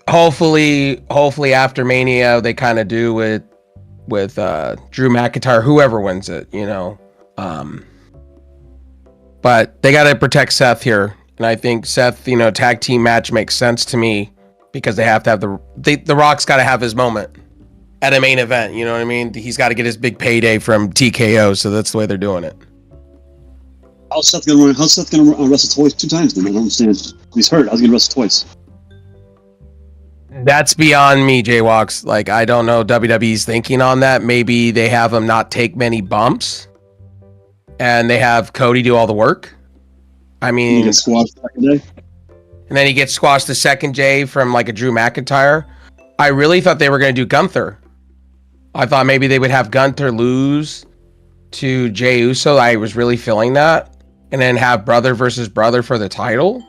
hopefully after Mania they kind of do with Drew McIntyre, whoever wins it, Um, but they got to protect Seth here, and I think Seth, tag team match makes sense to me because they have to have the Rock's got to have his moment at a main event. You know what I mean? He's got to get his big payday from TKO, so that's the way they're doing it. How's Seth gonna wrestle twice 2 times? Then I don't understand. He's hurt. How's he gonna wrestle twice? That's beyond me, J-Walks. Like, I don't know WWE's thinking on that. Maybe they have him not take many bumps, and they have Cody do all the work. I mean, he gets squashed the second day, and then he gets squashed the second day from like a Drew McIntyre. I really thought they were going to do Gunther. I thought maybe they would have Gunther lose to Jey Uso. I was really feeling that, and then have brother versus brother for the title,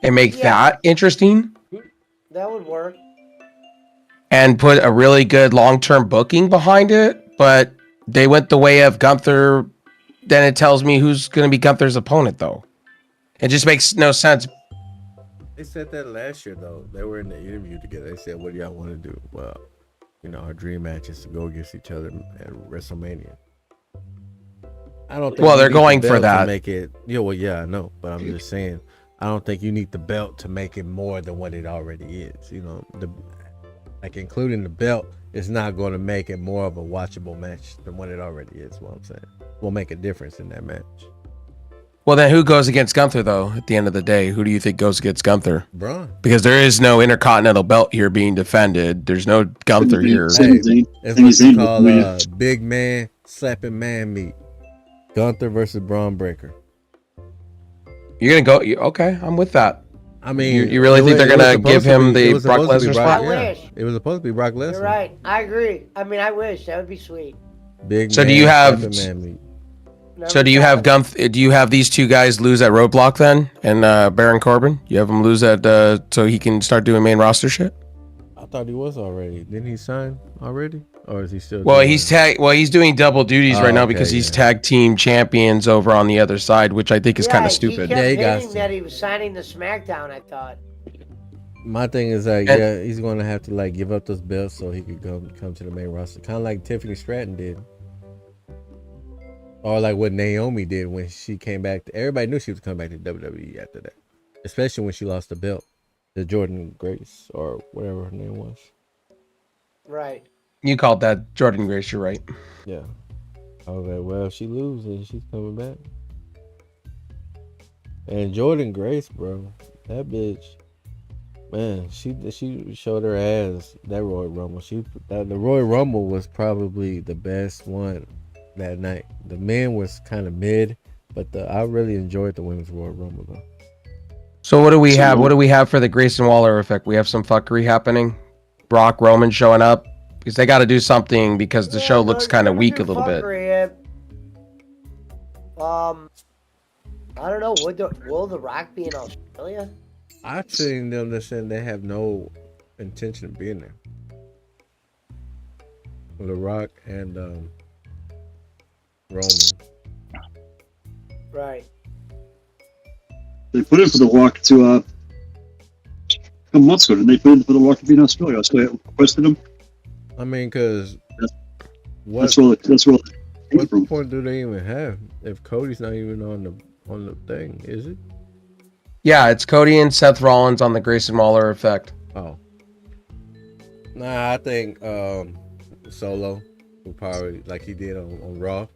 and make that interesting. That would work. And put a really good long-term booking behind it, but they went the way of Gunther. Then it tells me who's going to be Gunther's opponent, though. It just makes no sense. They said that last year, though. They were in the interview together. They said, "What do y'all want to do?" Well, our dream match is to go against each other at WrestleMania. I don't think. Well, they're going for that. To make it. I know, but I'm just saying. I don't think you need the belt to make it more than what it already is. Including the belt is not going to make it more of a watchable match than what it already is. What I'm saying will make a difference in that match. Well, then who goes against Gunther, though, at the end of the day? Who do you think goes against Gunther? Braun. Because there is no Intercontinental belt here being defended. There's no Gunther here. It's what you call big man slapping man meat. Gunther versus Braun Breaker. You're going to go... Okay, I'm with that. I mean... You really think they're going to give him the Brock Lesnar spot? I wish. It was supposed to be Brock Lesnar. You're right. I agree. I mean, I wish. That would be sweet. Big so man do you have... man meat. So do you have do you have these two guys lose at Roadblock then, and Baron Corbin? You have him lose at so he can start doing main roster shit? I thought he was already. Didn't he sign already, or is he still? Well, he's doing double duties right now because he's tag team champions over on the other side, which I think is kind of stupid. He kept that he was signing the SmackDown. I thought. My thing is he's going to have to give up those belts so he could come to the main roster, kind of like Tiffany Stratton did. Or like what Naomi did when she came back. Everybody knew she was coming back to WWE after that. Especially when she lost the belt to Jordan Grace or whatever her name was. Right. You called that Jordan Grace, you're right. Yeah. I was like, well, if she loses, she's coming back. And Jordan Grace, bro, that bitch, man, she showed her ass that Royal Rumble. The Royal Rumble was probably the best one that night. The men was kind of mid, but I really enjoyed the women's Royal Rumble though. So what do we have? What do we have for the Grayson Waller effect? We have some fuckery happening. Brock Roman showing up because they got to do something because the show looks kind of weak a little bit. I don't know. Will The Rock be in Australia? I've seen them that saying they have no intention of being there. The Rock and Roman. Right. They put in for The Rock to a couple months ago. Didn't they put in for The Rock to be in Australia? Australia requested him. I mean, because that's where what the point do they even have if Cody's not even on the thing? Is it? Yeah, it's Cody and Seth Rollins on the Grayson Waller effect. Oh. Nah, I think Solo will probably like he did on Raw.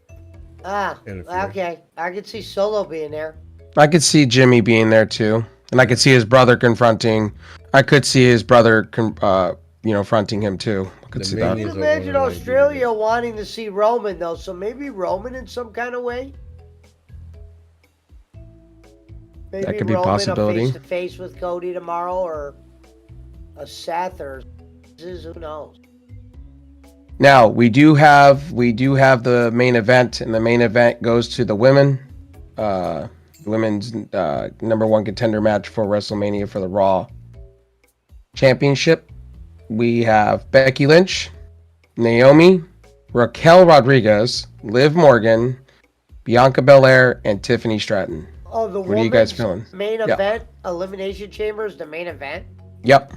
Okay. I could see Solo being there. I could see Jimmy being there too, and I could see his brother confronting. I could see his brother, fronting him too. I could see that. I can imagine Australia wanting to see Roman though, so maybe Roman in some kind of way. Maybe that could be a Roman possibility. Face to face with Cody tomorrow, or a Seth, or who knows. Now we do have the main event, and the main event goes to the women. Women's number one contender match for WrestleMania for the Raw Championship. We have Becky Lynch, Naomi, Raquel Rodriguez, Liv Morgan, Bianca Belair, and Tiffany Stratton. Oh, the what are you guys feeling? Main event, Elimination Chamber is the main event? Yep.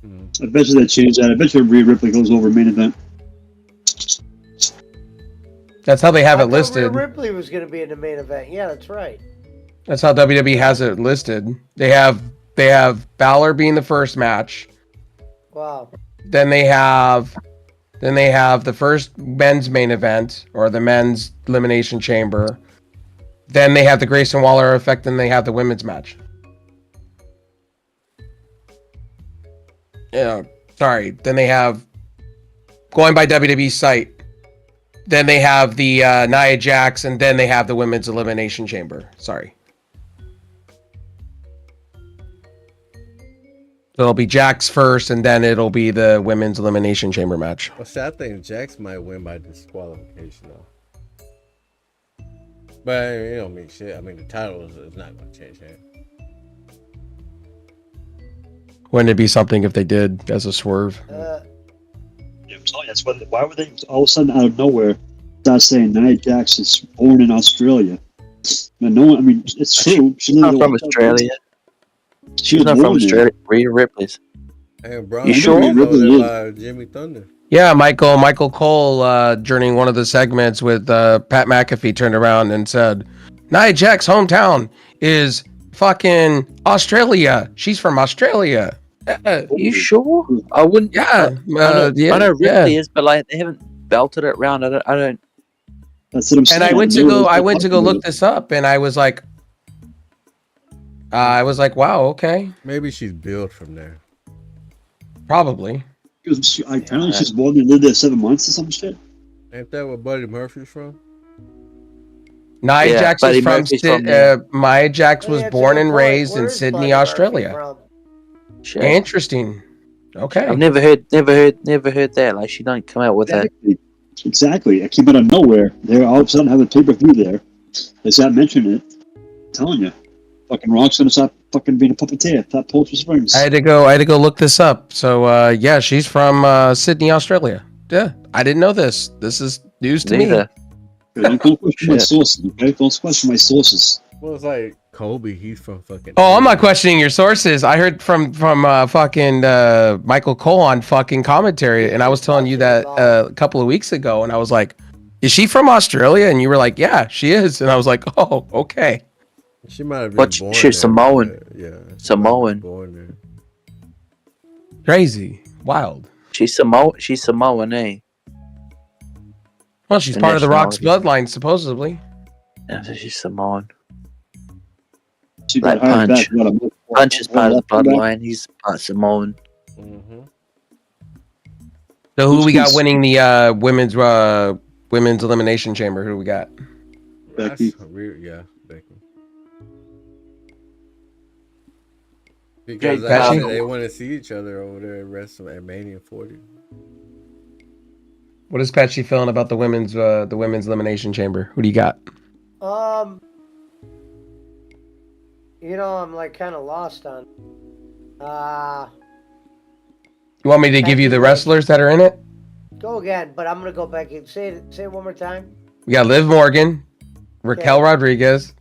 I bet you they change that. I bet you Rhea Ripley goes over main event. That's how they have I it thought Rhea listed. Ripley was going to be in the main event. Yeah, that's right. That's how WWE has it listed. They have Balor being the first match. Wow. Then they have the first men's main event or the men's elimination chamber. Then they have the Grayson Waller effect, and they have the women's match. Yeah, sorry. Then they have, going by WWE site, then they have the Nia Jax, and then they have the women's elimination chamber. Sorry. So it'll be Jax first, and then it'll be the women's elimination chamber match. Well, see, I think Jax might win by disqualification, though. But it don't mean shit. I mean, the title is not going to change hands. Wouldn't it be something if they did as a swerve? Yeah, I'm telling you, that's why would they all of a sudden out of nowhere start saying Nia Jax is born in Australia? And no one, I mean, it's true. She's not from Australia. She's not from Australia. Rhea Ripley's. And Braun You sure? by Jimmy Thunder. Yeah, Michael Cole during one of the segments with Pat McAfee turned around and said, Nia Jax's hometown is fucking Australia. She's from Australia. You sure? I wouldn't. Yeah, I know Ripley is, but like they haven't belted it around. I don't. That's what I'm saying. And I went to go look this up, and I was like, wow, okay, Maybe she's billed from there. probably. Apparently she's born and lived there 7 months or some shit. Ain't that where Buddy Murphy's from? Nia Jax is from Nia Jax was Yeah, born and Where raised in is Sydney, Buddy Murphy Australia. from? Shit. Interesting. Okay. I've never heard that. Like she don't come out with that. Exactly. I came out of nowhere. They all of a sudden have a pay-per-view there. They start mentioning it. I'm telling you. Fucking Rock's gonna stop fucking being a puppeteer at Poultry Springs. I had to go look this up. So yeah, she's from Sydney, Australia. Yeah, I didn't know this. This is news to me. Don't question my sources, okay? Don't question my sources. Well, it's like Kobe. He's from fucking. Oh, I'm not questioning your sources. I heard from fucking Michael Cole on fucking commentary, and I was telling you that a couple of weeks ago, and I was like, "Is she from Australia?" And you were like, "Yeah, she is." And I was like, "Oh, okay." She might have been But born she's there. Samoan. Yeah. Samoan. Born there. Crazy, wild. She's Samoan, eh? Well, she's The part of the Rock's nationality. bloodline, supposedly. Yeah, so she's Samoan. She Like got hired Punch. back. What, a month- Punch is part of the back? bloodline. He's part Samoan. Mm-hmm. So who we got winning the women's elimination chamber? Who we got? Becky. Yeah, Becky. Jake Because Patrick. they want to see each other over there at Mania 40. What is Patchy feeling about the women's elimination chamber? Who do you got? I'm like kind of lost on. You want me to give you the wrestlers that are in it? Go again, but I'm gonna go back and say it one more time. We got Liv Morgan, Raquel Okay. Rodriguez,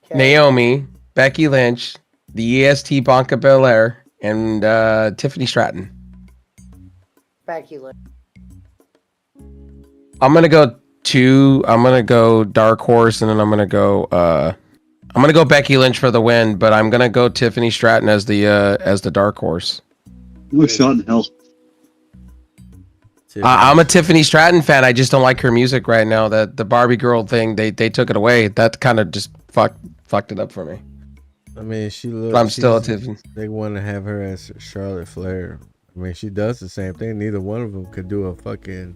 Okay. Naomi, Becky Lynch, the EST Blanca Belair, and Tiffany Stratton. Becky Lynch. I'm gonna go Dark Horse, and then I'm gonna go Becky Lynch for the win, but I'm gonna go Tiffany Stratton as the Dark Horse. No shot in hell. I'm a Tiffany Stratton fan. I just don't like her music right now. That the Barbie girl thing, they took it away. That kind of just fucked it up for me. I mean, I'm still a Tiffany. They want to have her as Charlotte Flair. I mean, she does the same thing. Neither one of them could do a fucking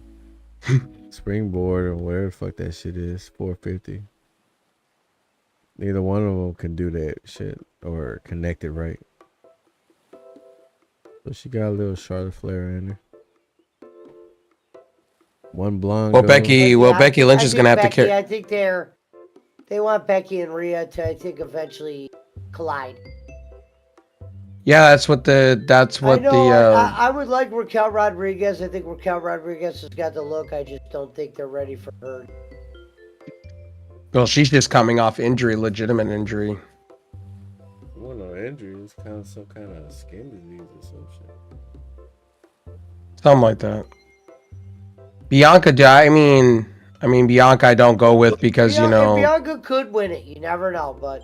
springboard or whatever the fuck that shit is. 450. Neither one of them can do that shit or connect it right. So she got a little Charlotte Flair in her. One blonde. Well, girl. Becky Lynch is gonna have to carry. I think they want Becky and Rhea to, I think, eventually collide. Yeah, that's what I would like Raquel Rodriguez. I think Raquel Rodriguez has got the look. I just don't think they're ready for her. Well, she's just coming off injury, legitimate injury. Well, no, injury. It was kind of some kind of skin disease or some shit. Something like that. Bianca, Bianca I don't go with because, And Bianca could win it. You never know, but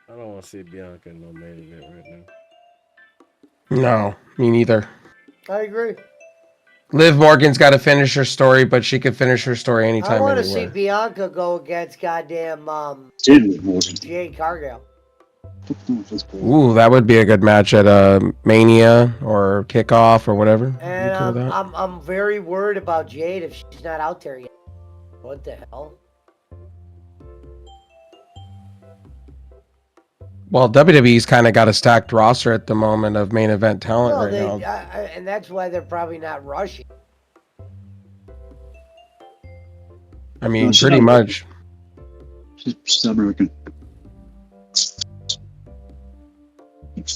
I don't want to see Bianca in no main event right now. no, me neither. I agree. Liv Morgan's got to finish her story, but she could finish her story anytime, I want to anywhere. see Bianca go against goddamn Jade Cargill. Ooh, that would be a good match at Mania or Kickoff or whatever. And I'm very worried about Jade if she's not out there yet. What the hell? Well, WWE's kind of got a stacked roster at the moment of main event talent now. And that's why they're probably not rushing. I mean, pretty much. She's American.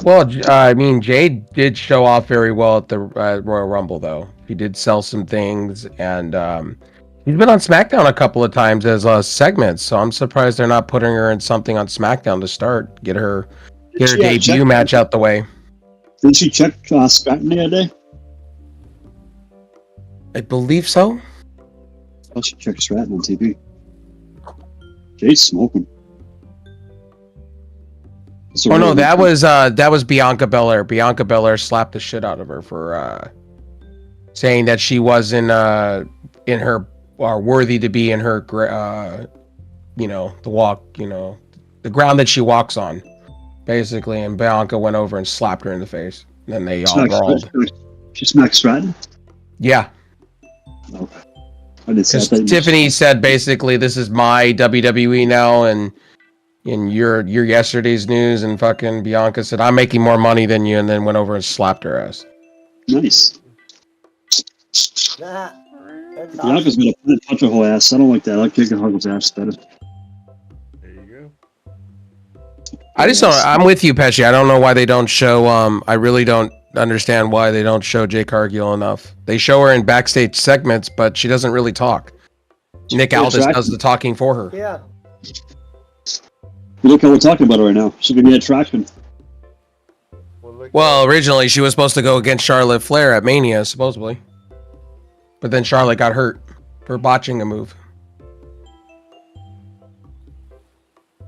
Well, I mean, Jade did show off very well at the Royal Rumble, though. She did sell some things, and she's been on SmackDown a couple of times as segments, so I'm surprised they're not putting her in something on SmackDown to start. Get her debut match out the way. Didn't she check Stratton the other day? I believe so. I should check Stratton on TV. Jade's smoking. Oh no, that was Bianca Belair. Bianca Belair slapped the shit out of her for saying that she wasn't in her or worthy to be in her the walk, the ground that she walks on, basically. And Bianca went over and slapped her in the face. And then they all brawled. She smacked Stratton? Yeah. Okay. Tiffany said basically, this is my WWE now, and in your yesterday's news, and fucking Bianca said, I'm making more money than you, and then went over and slapped her ass. Nice. Nah, Bianca's gonna punch her whole ass. I don't like that. I like kicking Hogan's ass better. There you go. I just don't. I'm with you, Pesci. I don't know why they don't show. I really don't understand why they don't show Jade Cargill enough. They show her in backstage segments, but she doesn't really talk. Nick Aldis does the talking for her. Yeah. Look how we're talking about her right now. She's gonna be an attraction. Well, originally she was supposed to go against Charlotte Flair at Mania, supposedly, but then Charlotte got hurt for botching a move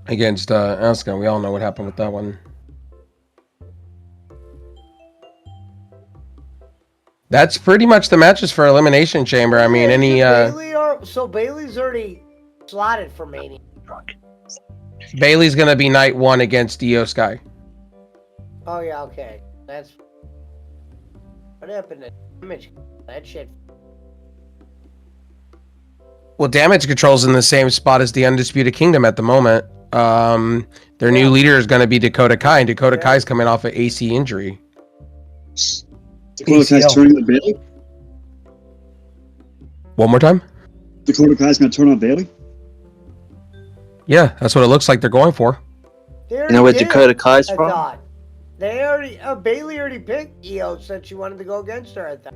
against Asuka. We all know what happened with that one. That's pretty much the matches for Elimination Chamber. I mean, So Bailey's already slotted for Mania. Bailey's gonna be night 1 against Io Sky. Oh yeah, okay. That's what happened to Damage. That shit. Well, Damage Control's in the same spot as the Undisputed Kingdom at the moment. Their new leader is going to be Dakota Kai, and Dakota Kai's coming off an AC injury. Dakota Kai's turning on Bailey? One more time? Dakota Kai's going to turn on Bailey? Yeah, that's what it looks like they're going for. You know where Dakota Kai's from? Thought. They already Bailey already picked Io, said she wanted to go against her. I thought.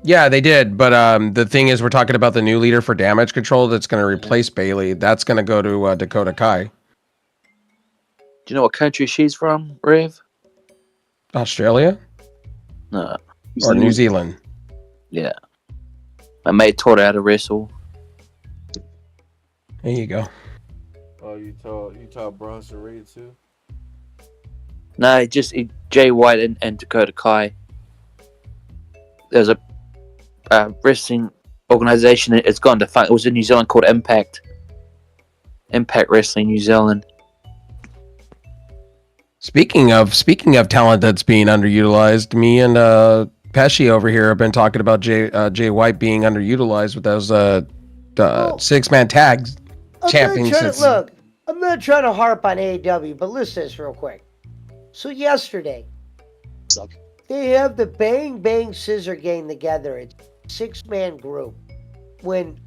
Yeah, they did, but the thing is, we're talking about the new leader for Damage Control that's going to replace Bailey. That's going to go to Dakota Kai. Do you know what country she's from, Rev? Australia? No. Or New Zealand? Yeah. My mate taught her how to wrestle. There you go. Oh, you taught Bronson Reed too? No, just Jay White and Dakota Kai. There's a wrestling organization. It's gone defunct. It was in New Zealand called Impact Wrestling New Zealand. Speaking of talent that's being underutilized, me and Pesci over here have been talking about Jay White being underutilized with those 6-man tags champions. Look, I'm not trying to harp on AEW, but listen to this real quick. So yesterday, they have the Bang Bang Scissor Gang together. It's a 6-man group. When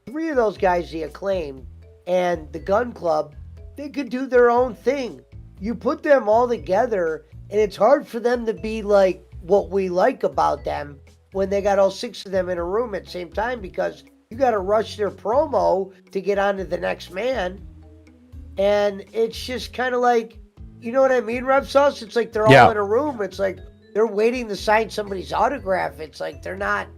3 of those guys, the Acclaimed and the Gun Club, they could do their own thing. You put them all together, and it's hard for them to be like what we like about them when they got all 6 of them in a room at the same time, because you got to rush their promo to get on to the next man. And it's just kind of like, You know what I mean, Rev Sauce? It's like they're all in a room. It's like they're waiting to sign somebody's autograph. It's like they're not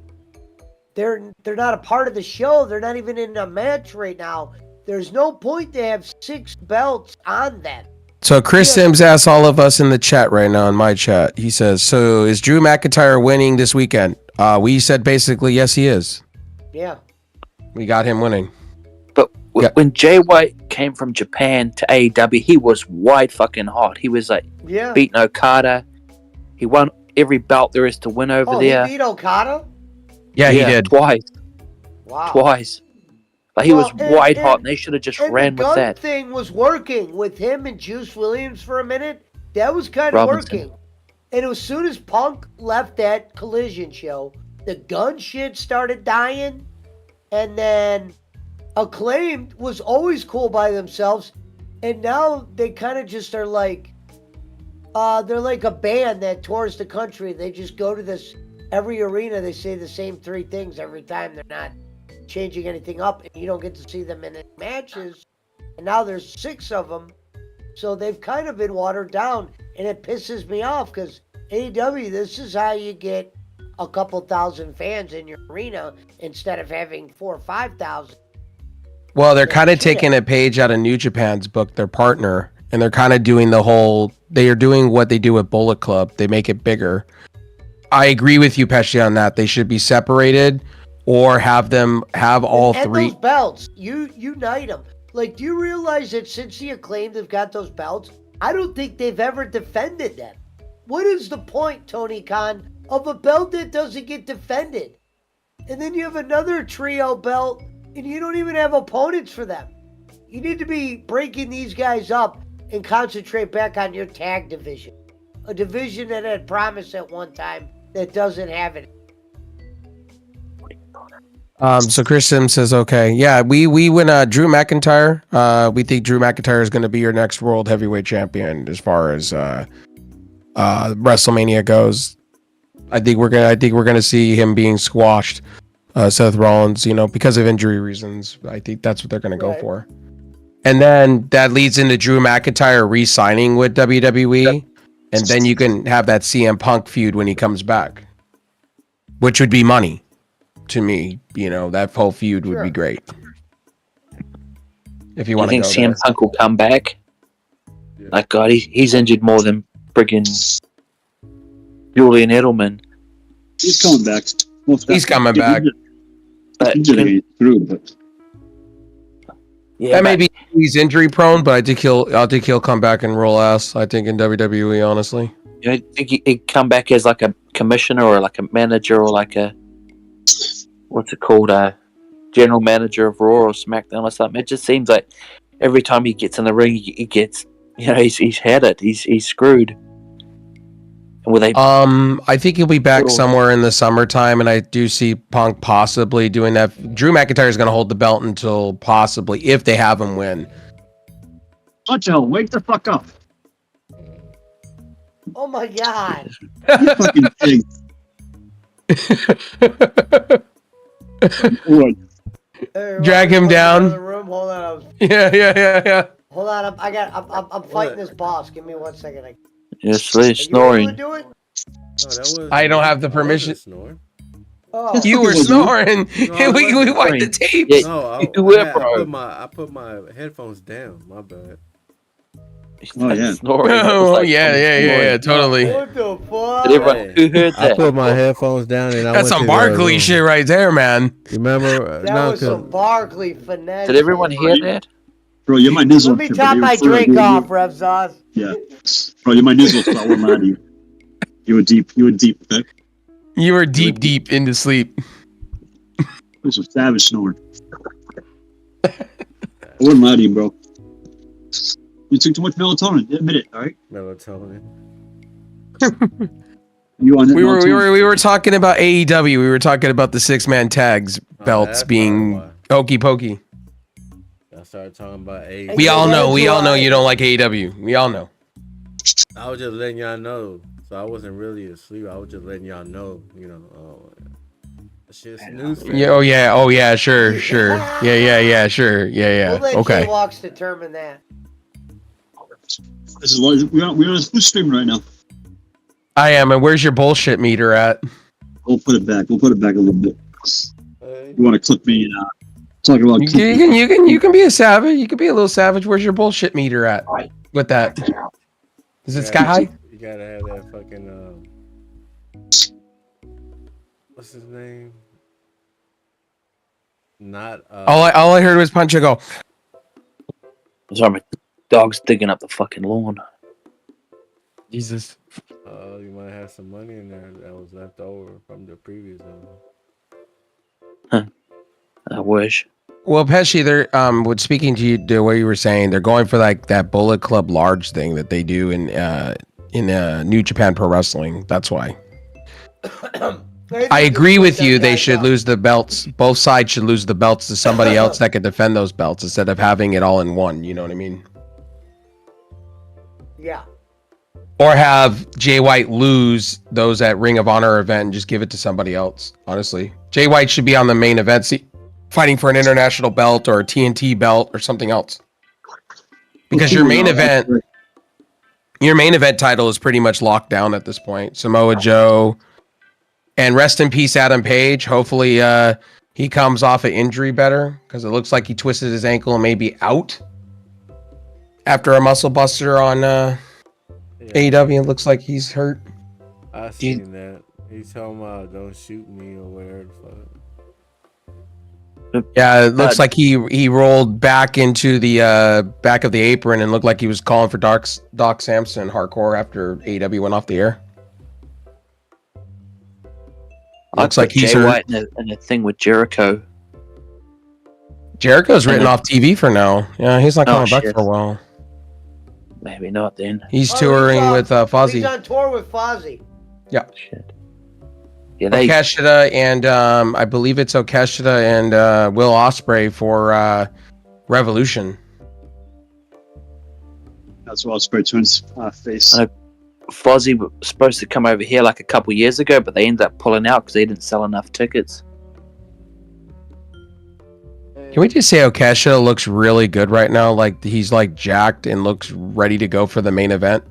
a part of the show. They're not even in a match right now. There's no point to have 6 belts on them. So Chris Sims asks all of us in the chat right now, in my chat. He says, so is Drew McIntyre winning this weekend? We said basically, yes, he is. Yeah. We got him winning. But when Jay White came from Japan to AEW, he was white fucking hot. He was like beating Okada. He won every belt there is to win over there. He beat Okada? Yeah, he did. Twice. Wow. Twice. But he was white hot, and they should have just ran with that. The thing was working with him and Juice Williams for a minute. That was kind of working. And as soon as Punk left that Collision show, the gun shit started dying. And then Acclaimed was always cool by themselves. And now they kind of just are like, they're like a band that tours the country. They just go to this, every arena, they say the same 3 things every time. They're not changing anything up, and you don't get to see them in any matches. And now there's 6 of them. So they've kind of been watered down, and it pisses me off because AEW, this is how you get a couple thousand fans in your arena instead of having 4,000 or 5,000. Well, they're kind of taking a page out of New Japan's book, their partner, and they're kind of doing they are doing what they do with Bullet Club. They make it bigger. I agree with you, Pesci, on that. They should be separated or have all 3. And those belts, you unite them. Like, do you realize that since the Acclaimed have got those belts, I don't think they've ever defended them. What is the point, Tony Khan, of a belt that doesn't get defended? And then you have another trio belt, and you don't even have opponents for them. You need to be breaking these guys up and concentrate back on your tag division. A division that had promise at one time that doesn't have it. So Chris Sims says, okay. Yeah, we win Drew McIntyre. We think Drew McIntyre is going to be your next world heavyweight champion as far as WrestleMania goes. I think we're gonna see him being squashed. Seth Rollins, because of injury reasons. I think that's what they're gonna go for. And then that leads into Drew McIntyre re-signing with WWE, and then you can have that CM Punk feud when he comes back, which would be money to me. That whole feud would be great. If you want to go CM Punk will come back? Yeah. Like, God, he's injured more than friggin' Julian Edelman. He's coming back. He's coming back. That may be he's injury prone, but I think he'll come back and roll ass. I think in WWE, honestly. I think he'd come back as like a commissioner or like a manager or like a what's it called, a general manager of Raw or SmackDown or something. It just seems like every time he gets in the ring, he gets, he's had it. He's screwed. I think he'll be back somewhere in the summertime, and I do see Punk possibly doing that. Drew McIntyre is going to hold the belt until possibly, if they have him win. Huncho, wake the fuck up! Oh my God! You fucking pig! Drag him down. Hold on. Yeah. Hold on, I'm fighting this boss. Give me 1 second. Yes, please, snoring. I don't have the permission. Oh. You were snoring. No, we wiped the tape. Yeah, I put my headphones down. My bad. Oh yeah. Oh yeah, totally. What the fuck? Who heard that? I put my headphones down and that's some Barkley shit right there, man. Remember? That was some Barkley finesse. Did everyone hear that? Bro, you're my nizzle. Let me top my drink off, Rev Zaz. Yeah. Bro, you're my nizzle spot. What am I? You were deep. Okay? You were deep into sleep. It was a savage snoring. I wouldn't lie to you, bro. You took too much melatonin. Admit it, all right? Melatonin. You on that we were talking about AEW. We were talking about the 6-man tags belts being hokey pokey. I started talking about AEW. We all know you don't like AEW. We all know. I was just letting y'all know. So I wasn't really asleep. I was just letting y'all know, shit's news. Yeah, oh yeah, sure. Yeah, sure. Yeah. We'll let okay. Jay Walks determine that. This is we're on who's streaming right now. I am. And where's your bullshit meter at? We'll put it back. We'll put it back a little bit. You want to clip me talking about? You can be a savage. You can be a little savage. Where's your bullshit meter at? With that, is it sky high? You gotta have that fucking what's his name? Not All I heard was Puncho go. Sorry, my dog's digging up the fucking lawn. Jesus. you might have some money in there that was left over from the previous one. I wish. Well, Pesci, they're with speaking to you the way you were saying, they're going for like that Bullet Club large thing that they do in New Japan Pro Wrestling. That's why. I agree with you. They should lose the belts. Both sides should lose the belts to somebody else that could defend those belts instead of having it all in one. You know what I mean? Yeah. Or have Jay White lose those at Ring of Honor event and just give it to somebody else. Honestly, Jay White should be on the main event, fighting for an international belt or a TNT belt or something else. Because your main event title is pretty much locked down at this point. Samoa Joe. And rest in peace, Adam Page. Hopefully, he comes off an injury better because it looks like he twisted his ankle and may be out after a muscle buster on AEW. It looks like he's hurt. I seen that. He's talking about don't shoot me or whatever the fuck. Yeah, it looks like he rolled back into the back of the apron and looked like he was calling for Doc Samson hardcore after AEW went off the air. Looks like he's Jay White in a thing with Jericho. Jericho's written off TV for now. Yeah, he's not coming back for a while. Maybe not then. He's touring with Fozzy. He's on tour with Fozzy. Yeah. Shit. Yeah, Okeshida and I believe it's Okeshida and Will Ospreay for Revolution. That's what Ospreay twins face. Fozzy was supposed to come over here like a couple years ago, but they ended up pulling out because they didn't sell enough tickets. Can we just say Okeshida looks really good right now? Like he's like jacked and looks ready to go for the main event.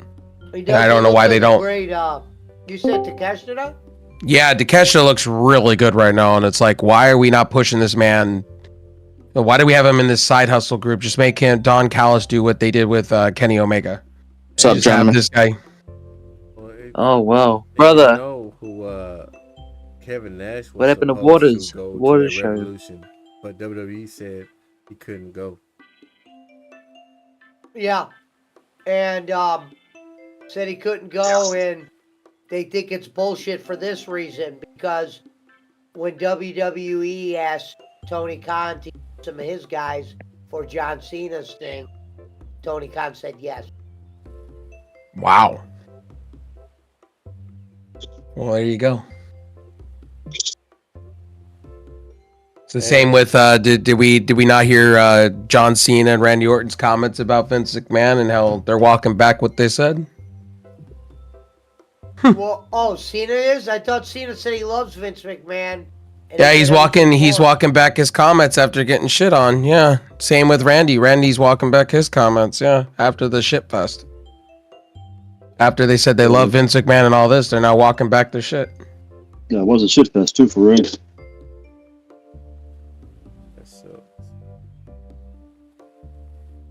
I don't know why they don't. Great, you said Takeshita? Yeah, Takeshita looks really good right now, and it's like, why are we not pushing this man? Why do we have him in this side hustle group? Just make him Don Callis do what they did with Kenny Omega. What's up, gentlemen? This guy. Oh wow, brother! You know who Kevin Nash was. What happened to Waters? Waters show. Revolution, but WWE said he couldn't go. Yeah, and said he couldn't go, and they think it's bullshit for this reason because when WWE asked Tony Khan to use some of his guys for John Cena's thing, Tony Khan said yes. Wow. Well, there you go. It's the same with did we not hear John Cena and Randy Orton's comments about Vince McMahon and how they're walking back what they said? Well, Cena is? I thought Cena said he loves Vince McMahon. Yeah, he's walking back his comments after getting shit on. Yeah. Same with Randy. Randy's walking back his comments, yeah, after the shit fest. After they said they love Vince McMahon and all this, they're now walking back their shit. Yeah, it was a shit fest too, for real.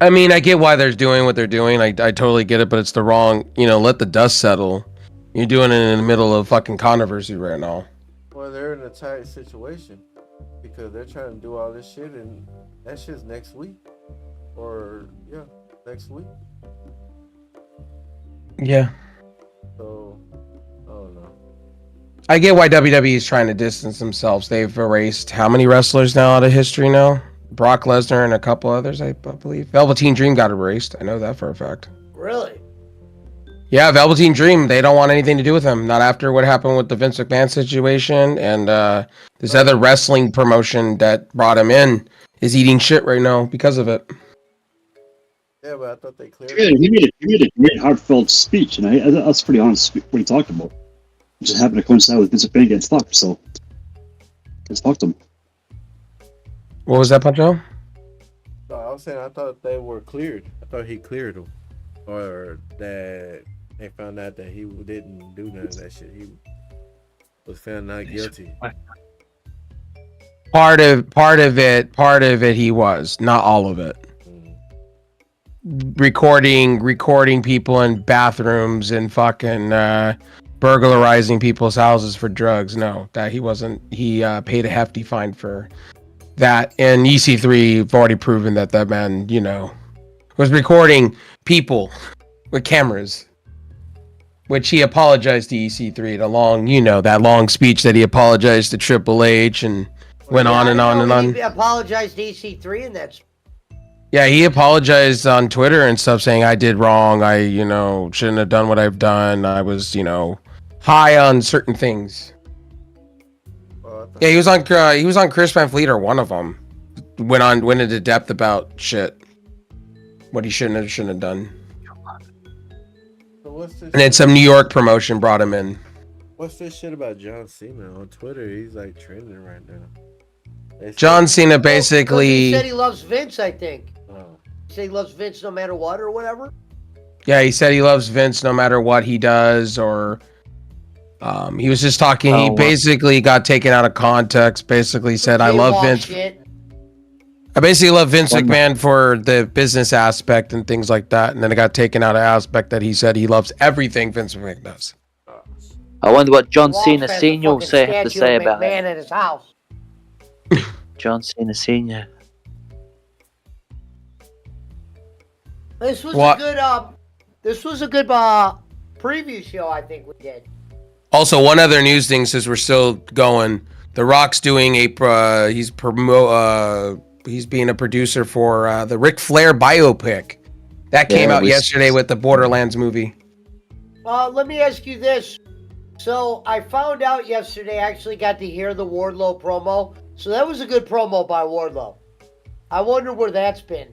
I mean, I get why they're doing what they're doing. I totally get it, but it's the wrong, let the dust settle. You're doing it in the middle of fucking controversy right now. Well, they're in a tight situation because they're trying to do all this shit, and that shit's next week. Next week. Yeah. So, I don't know. I get why WWE is trying to distance themselves. They've erased how many wrestlers now out of history now? Brock Lesnar and a couple others, I believe. Velveteen Dream got erased. I know that for a fact. Really? Yeah, Velveteen Dream. They don't want anything to do with him. Not after what happened with the Vince McMahon situation. And this other wrestling promotion that brought him in is eating shit right now because of it. Yeah, but I thought they cleared it. He made a great heartfelt speech, and that's pretty honest what he talked about. It just happened to coincide with Vince McMahon getting fucked, so just fucked him. What was that, Pancho? No, I was saying I thought they were cleared. I thought he cleared them. or that they found out that he didn't do none of that shit. He was found not guilty. Part of it he was, not all of it. Recording people in bathrooms and fucking burglarizing people's houses for drugs. No, that he wasn't. He paid a hefty fine for that. And EC3 have already proven that man, was recording people with cameras, which he apologized to EC3 that long speech that he apologized to Triple H and went on and on and on. He apologized to EC3 and that's. Yeah, he apologized on Twitter and stuff, saying I did wrong. I, shouldn't have done what I've done. I was, high on certain things. Yeah, he was on Chris Van Fleet or one of them. Went into depth about shit, what he shouldn't have done. So what's this? And then some New York promotion brought him in. What's this shit about John Cena on Twitter? He's like trending right now. John Cena basically. He said he loves Vince, I think. Oh. He said he loves Vince no matter what or whatever. Yeah, he said he loves Vince no matter what he does, or he was just talking. He basically got taken out of context. Basically said, "I love Vince. I basically love Vince McMahon for the business aspect and things like that." And then it got taken out of aspect that he said he loves everything Vince McMahon does. I wonder what John Cena Senior will have to say about it. McMahon at his house. John Cena Senior. This was a good preview show. I think we did. Also, one other news thing, since we're still going, The Rock's doing he's being a producer for the Ric Flair biopic that came out yesterday with the Borderlands movie. Let me ask you this. So I found out yesterday. I actually got to hear the Wardlow promo. So that was a good promo by Wardlow. I wonder where that's been.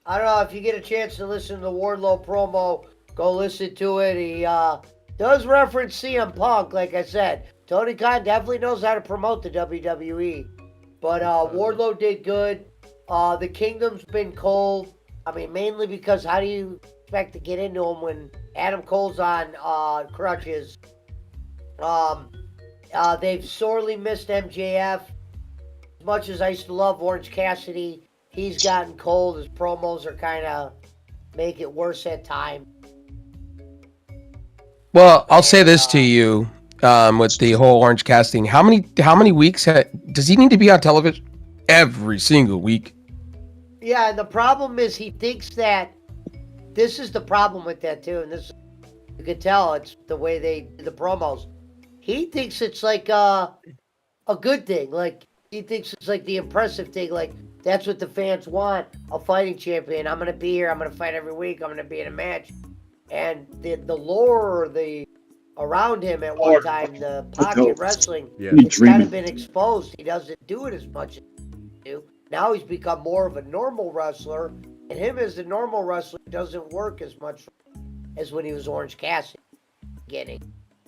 I don't know if you get a chance to listen to the Wardlow promo. Go listen to it. He does reference CM Punk, like I said. Tony Khan definitely knows how to promote the WWE. But Wardlow did good. The Kingdom's been cold. I mean, mainly because how do you expect to get into him when Adam Cole's on crutches? They've sorely missed MJF. As much as I used to love Orange Cassidy, he's gotten cold. His promos are kind of make it worse at times. Well, I'll say this to you, with the whole Orange casting. How many weeks does he need to be on television? Every single week. Yeah, and the problem is he thinks that this is the problem with that too, and this you can tell it's the way they do the promos. He thinks it's like a good thing. Like he thinks it's like the impressive thing. Like that's what the fans want. A fighting champion. I'm gonna be here. I'm gonna fight every week. I'm gonna be in a match. And the lore, around him at one time, the pocket wrestling, it's kind of been exposed. He doesn't do it as much as he used to. Now he's become more of a normal wrestler, and him as a normal wrestler doesn't work as much as when he was Orange Cassidy.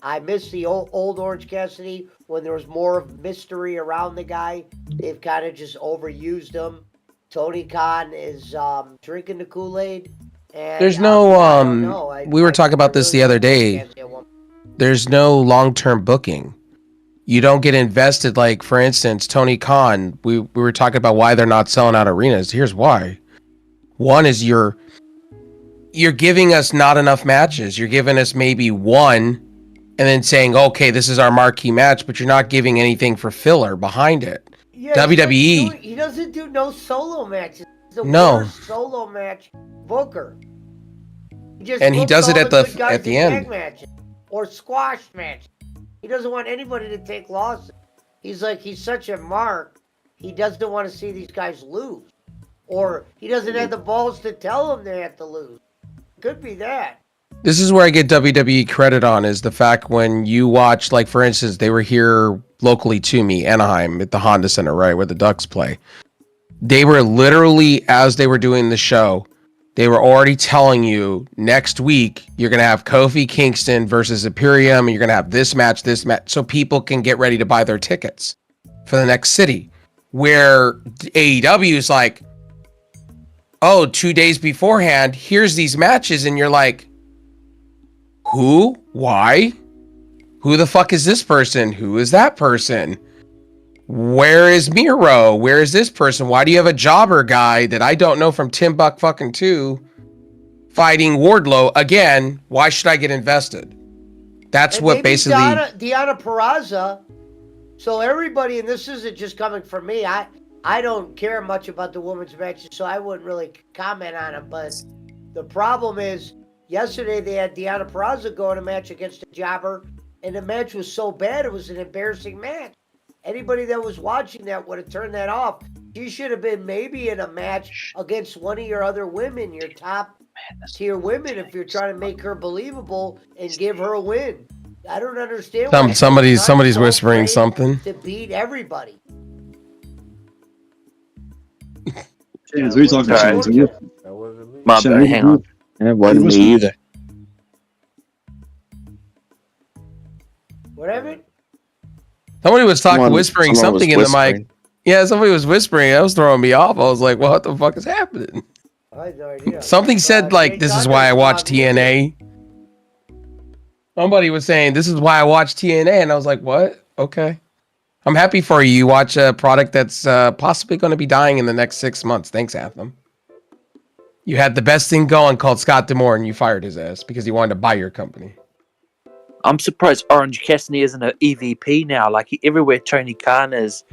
I miss the old Orange Cassidy when there was more of mystery around the guy. They've kind of just overused him. Tony Khan is drinking the Kool-Aid. And there's no we were talking about this the other day. There's no long-term booking. You don't get invested. Like, for instance, Tony Khan, we were talking about why they're not selling out arenas. Here's why. One is you're giving us not enough matches. You're giving us maybe one and then saying, okay, this is our marquee match, but you're not giving anything for filler behind it. Yeah, WWE. He doesn't do no solo matches. He's the worst solo match booker. He does it at the end. Matches or squash matches. He doesn't want anybody to take losses. He's such a mark. He doesn't want to see these guys lose. Or he doesn't have the balls to tell them they have to lose. Could be that. This is where I get WWE credit on, is the fact when you watch, like, for instance, they were here locally to me, Anaheim, at the Honda Center, right, where the Ducks play. They were literally, as they were doing the show, they were already telling you next week you're going to have Kofi Kingston versus Imperium, and you're going to have this match, so people can get ready to buy their tickets for the next city. Where AEW is like, oh, 2 days beforehand, here's these matches, and you're like, who? Why? Who the fuck is this person? Who is that person? Where is Miro? Where is this person? Why do you have a jobber guy that I don't know from Tim Buck fucking 2 fighting Wardlow again? Why should I get invested? That's And what maybe basically. Deonna Purrazzo. So everybody, and this isn't just coming from me. I don't care much about the women's matches, so I wouldn't really comment on them. But the problem is, yesterday they had Deonna Purrazzo go in a match against a jobber, and the match was so bad it was an embarrassing match. Anybody that was watching that would have turned that off. She should have been maybe in a match against one of your other women, your top tier women, if you're trying to make her believable and give her a win. I don't understand. why Somebody's she's so whispering afraid something. to beat everybody. James, what are you talking about? Sorry. James? That wasn't me. My bad, hang on. It wasn't me either. Whatever. Somebody was Someone- whispering someone was something in the mic. whispering. Yeah, somebody was whispering. That was throwing me off. I was like, what the fuck is happening? I had no idea. Something said like, this is why I watch TNA. Somebody was saying, this is why I watch TNA. And I was like, what? Okay. I'm happy for you. You watch a product that's possibly going to be dying in the next 6 months. Thanks, Anthem. You had the best thing going called Scott D'Amore, and you fired his ass because he wanted to buy your company. I'm surprised Orange Cassidy isn't an EVP now. Like everywhere Tony Khan is,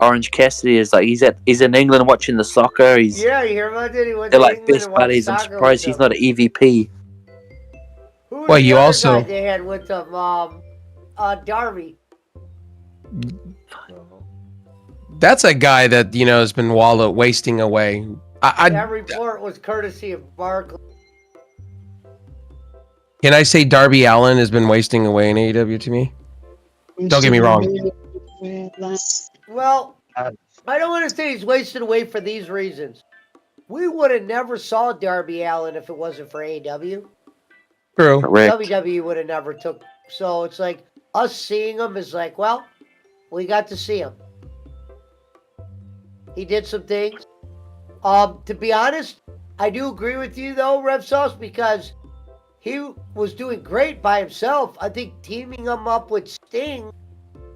Orange Cassidy is like he's in England watching the soccer. Yeah, you hear about that? He went They're to like England best and watched buddies. I'm soccer surprised with he's not an EVP. Who was Well, the you other also- guy they had with them, Darby. That's a guy that, has been wasting away. That report was courtesy of Barkley. Can I say Darby Allin has been wasting away in AEW to me? Don't get me wrong. Well, I don't want to say he's wasted away for these reasons. We would have never saw Darby Allin if it wasn't for AEW. True. Correct. WWE would have never took. So it's like us seeing him is like, well, we got to see him. He did some things. To be honest, I do agree with you though, Rev Sauce, because he was doing great by himself. I think teaming him up with Sting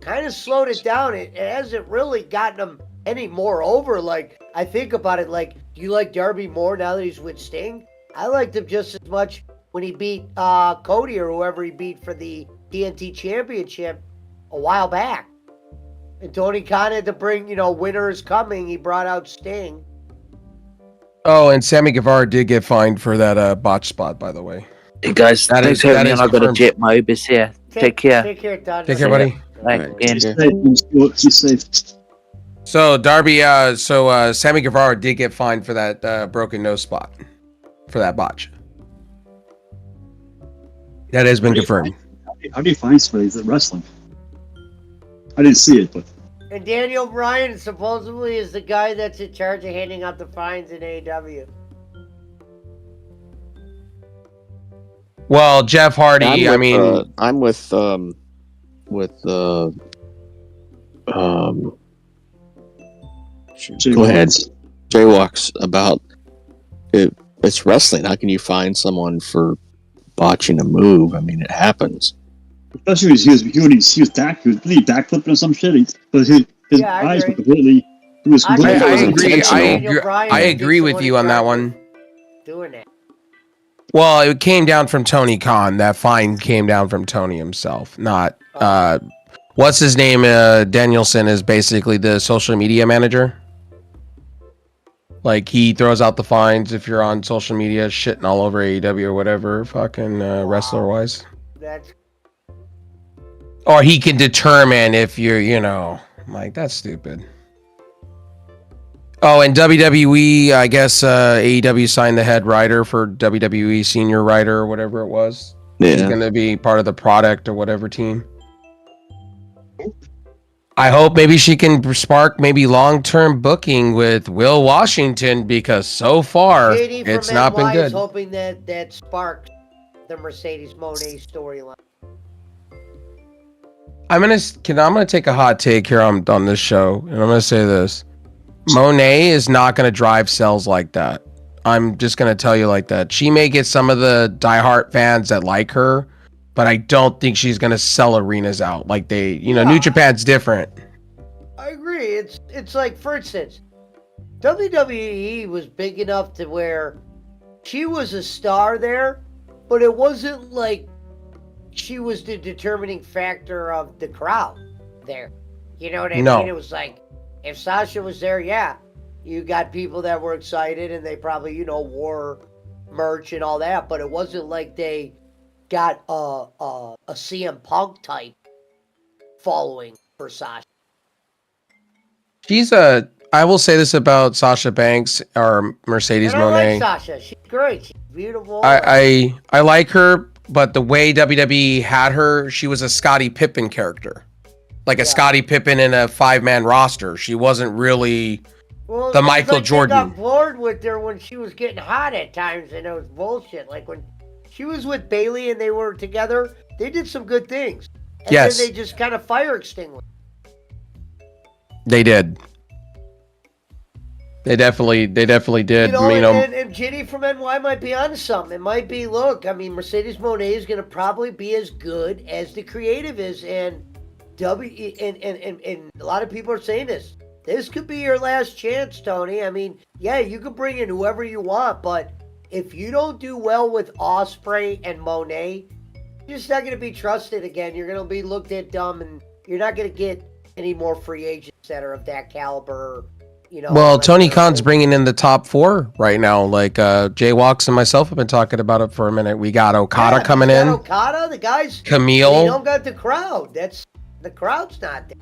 kind of slowed it down. It hasn't really gotten him any more over. Like, I think about it, like, do you like Darby more now that he's with Sting? I liked him just as much when he beat Cody or whoever he beat for the TNT Championship a while back. And Tony Khan had to bring, winter is coming. He brought out Sting. Oh, and Sammy Guevara did get fined for that botch spot, by the way. Hey guys, That thanks is- for having that me is on. I've got a confirmed. jet. My Uber's here. Take care. Take care, Don. Take care, buddy. Thanks Alright, again. take care. She's safe. So Darby, Sammy Guevara did get fined for that broken nose spot, for that botch. That has been confirmed. How do you find somebody at wrestling? I didn't see it, but And Daniel Bryan supposedly is the guy that's in charge of handing out the fines in AEW. Well, Jeff Hardy, I'm with go ahead. Jaywalks about it. It's wrestling. How can you find someone for botching a move? I mean, it happens. especially when he was backflipping or some shit. His Yeah, I eyes were agree. completely. He was I completely. agree. Daniel Bryan I would be agree with someone you in on that charge one. of Doing that. Well, it came down from Tony Khan. That fine came down from Tony himself, not what's his name? Danielson is basically the social media manager. Like, he throws out the fines if you're on social media shitting all over AEW or whatever, fucking wrestler wise. That's Or he can determine if you're, like, that's stupid. Oh, and WWE, I guess AEW signed the head writer for WWE senior writer or whatever it was. He's Yeah. going to be part of the product or whatever team. I hope maybe she can spark maybe long-term booking with Will Washington, because so far JD from it's not been NY good. is hoping that sparks the Mercedes Moné storyline. I'm gonna take a hot take here on this show, and I'm gonna say this: Monet is not gonna drive sales like that. I'm just gonna tell you like that. She may get some of the diehard fans that like her, but I don't think she's gonna sell arenas out like they. New Japan's different. I agree. It's like, for instance, WWE was big enough to where she was a star there, but it wasn't like she was the determining factor of the crowd there. You know what I No. mean? It was like, if Sasha was there, yeah, you got people that were excited and they probably, wore merch and all that, but it wasn't like they got a CM Punk type following for Sasha. I will say this about Sasha Banks or Mercedes And I Moné. like Sasha. She's great. She's beautiful. I like her, but the way WWE had her, she was a Scottie Pippen character. Like a Scottie Pippen in a 5-man roster. She wasn't really the Michael Jordan. They got bored with her when she was getting hot at times, and it was bullshit. Like when she was with Bayley and they were together, they did some good things. And then they just kind of fire extinguished. They did. They definitely did. And Ginny from NY might be onto something. It might be, look, I mean, Mercedes Moné is going to probably be as good as the creative is, and a lot of people are saying this. This could be your last chance, Tony. I mean, yeah, you can bring in whoever you want, but if you don't do well with Ospreay and Monet, you're just not going to be trusted again. You're going to be looked at dumb, and you're not going to get any more free agents that are of that caliber. Well, Tony Khan's bringing in the top 4 right now. Like Jay Walks and myself have been talking about it for a minute. We got Okada coming in. Okada, the guys. Camille. You don't got the crowd. The crowd's not there.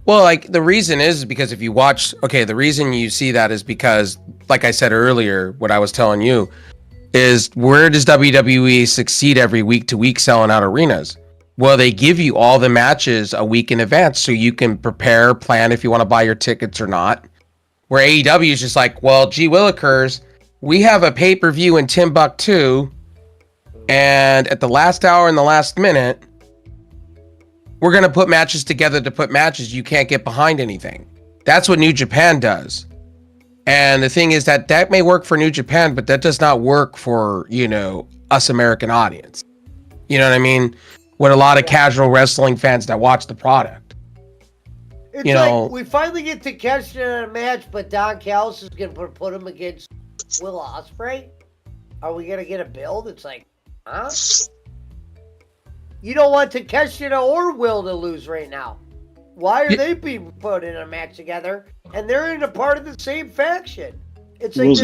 Well, like the reason is because if you watch, the reason you see that is because, like I said earlier, what I was telling you is where does WWE succeed every week to week selling out arenas? Well, they give you all the matches a week in advance so you can prepare, plan if you want to buy your tickets or not. Where AEW is just like, well, gee willikers, we have a pay-per-view in Timbuktu, and at the last hour and the last minute, we're going to put matches together to put matches. You can't get behind anything. That's what New Japan does. And the thing is that may work for New Japan, but that does not work for, us American audience. You know what I mean? With a lot of casual wrestling fans that watch the product. It's like we finally get to catch in a match, but Don Callis is going to put him against Will Ospreay. Are we going to get a build? It's like, huh? You don't want Takeshita or Will to lose right now. Why are they being put in a match together? And they're in a part of the same faction. It's like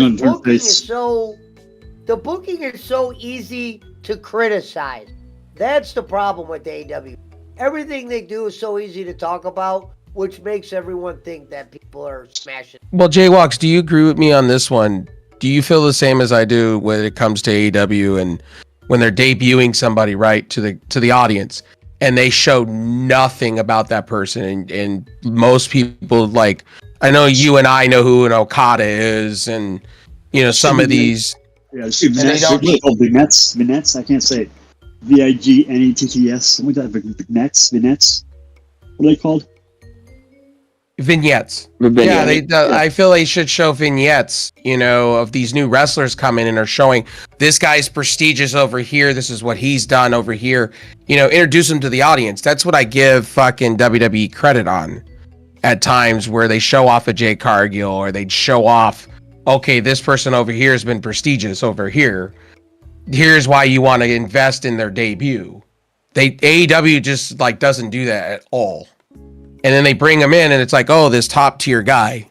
the booking is so easy to criticize. That's the problem with AEW. Everything they do is so easy to talk about, which makes everyone think that people are smashing. Well, Jay Walks, do you agree with me on this one? Do you feel the same as I do when it comes to AEW and when they're debuting somebody right to the audience and they show nothing about that person and most people, like, I know you and I know who an Okada is and some of these vignettes. I can't say it. VIGNETTS, something like that. Vignettes. What are they called? Vignettes. Yeah, I feel they should show vignettes, of these new wrestlers coming and are showing this guy's prestigious over here. This is what he's done over here. Introduce them to the audience. That's what I give fucking WWE credit on at times where they show off a Jay Cargill or they'd show off, okay, this person over here has been prestigious over here. Here's why you want to invest in their debut. AEW just doesn't do that at all. And then they bring him in and it's like, oh, this top tier guy.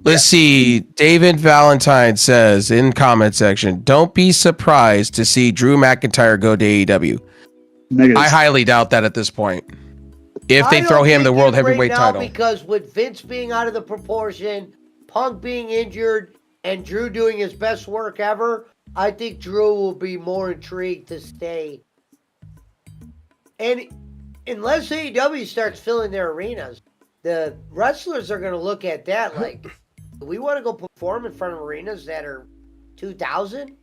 Let's see. David Valentine says in comment section, don't be surprised to see Drew McIntyre go to AEW. Negative. I highly doubt that at this point. If they throw him the world heavyweight title. Because with Vince being out of the proportion, Punk being injured, and Drew doing his best work ever, I think Drew will be more intrigued to stay. And unless AEW starts filling their arenas, the wrestlers are going to look at that like, do we want to go perform in front of arenas that are 2,000?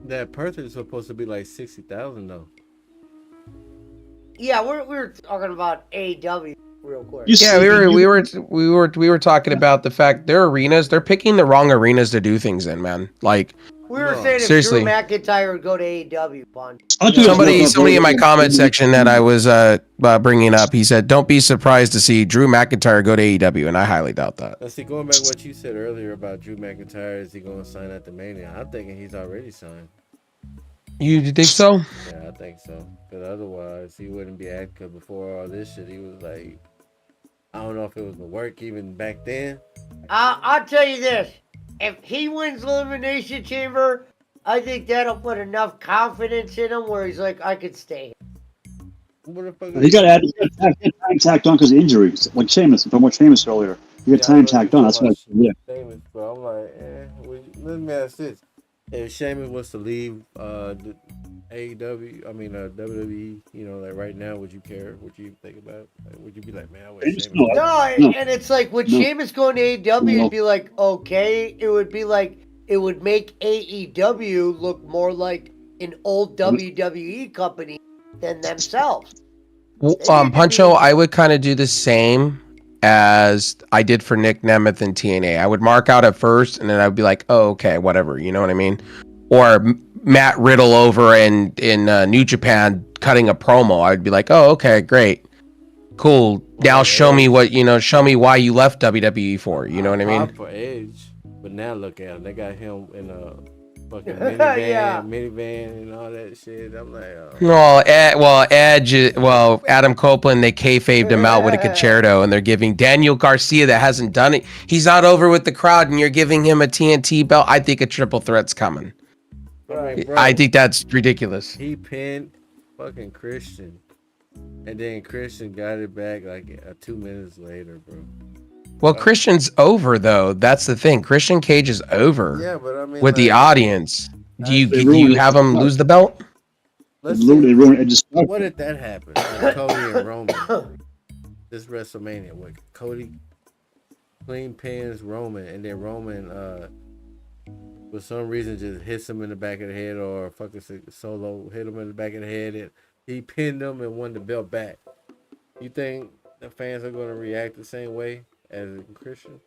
That Perth is supposed to be like 60,000 though. Yeah, we're talking about AEW. real quick. Yeah, we were talking about the fact their arenas, they're picking the wrong arenas to do things in, man. Like We were No. saying if Seriously. Drew McIntyre would go to AEW, Punch. somebody in my comment section that I was bringing up, he said, "Don't be surprised to see Drew McIntyre go to AEW," and I highly doubt that. Let's see, going back to what you said earlier about Drew McIntyre, is he going to sign at the Mania? I'm thinking he's already signed. You think so? Yeah, I think so. Because otherwise, he wouldn't be acting. Because before all this shit, he was like, I don't know if it was the work even back then. I'll tell you this: if he wins Elimination Chamber, I think that'll put enough confidence in him where he's like, I could stay. What the fuck? He got time tacked on because of injuries. Like Sheamus, from what Sheamus earlier. He got time tacked on. That's why. Yeah. Sheamus, but I'm like, let me ask this: if Sheamus was to leave the AEW, I mean WWE, you know, like right now, would you care? Would you think about it? Like, would you be like, man, I wish Sheamus? No, and it's like with Sheamus going to AEW, it'd be like, okay, it would be like it would make AEW look more like an old WWE company than themselves. Puncho, I would kind of do the same as I did for Nick Nemeth and TNA. I would mark out at first, and then I would be like, oh, okay, whatever. You know what I mean? Or Matt Riddle over in New Japan cutting a promo. I'd be like, oh, okay, great. Cool. Now show me show me why you left WWE for. You know what I mean? For Edge, but now look at him. They got him in a fucking minivan and all that shit. I'm like, Edge, Adam Copeland, they kayfaved him out with a concerto, and they're giving Daniel Garcia that hasn't done it. He's not over with the crowd, and you're giving him a TNT belt. I think a triple threat's coming. Right, bro. I think that's ridiculous. He pinned fucking Christian, and then Christian got it back like 2 minutes later, bro. Well, Christian's over though. That's the thing. Christian Cage is over. Yeah, but I mean, with the audience, do you have him lose the belt? What did that happen? Like Cody and Roman. This WrestleMania, with Cody clean pins Roman, and then Roman, for some reason, just hits him in the back of the head, or fucking Solo hit him in the back of the head, and he pinned him and won the belt back. You think the fans are going to react the same way as Christian?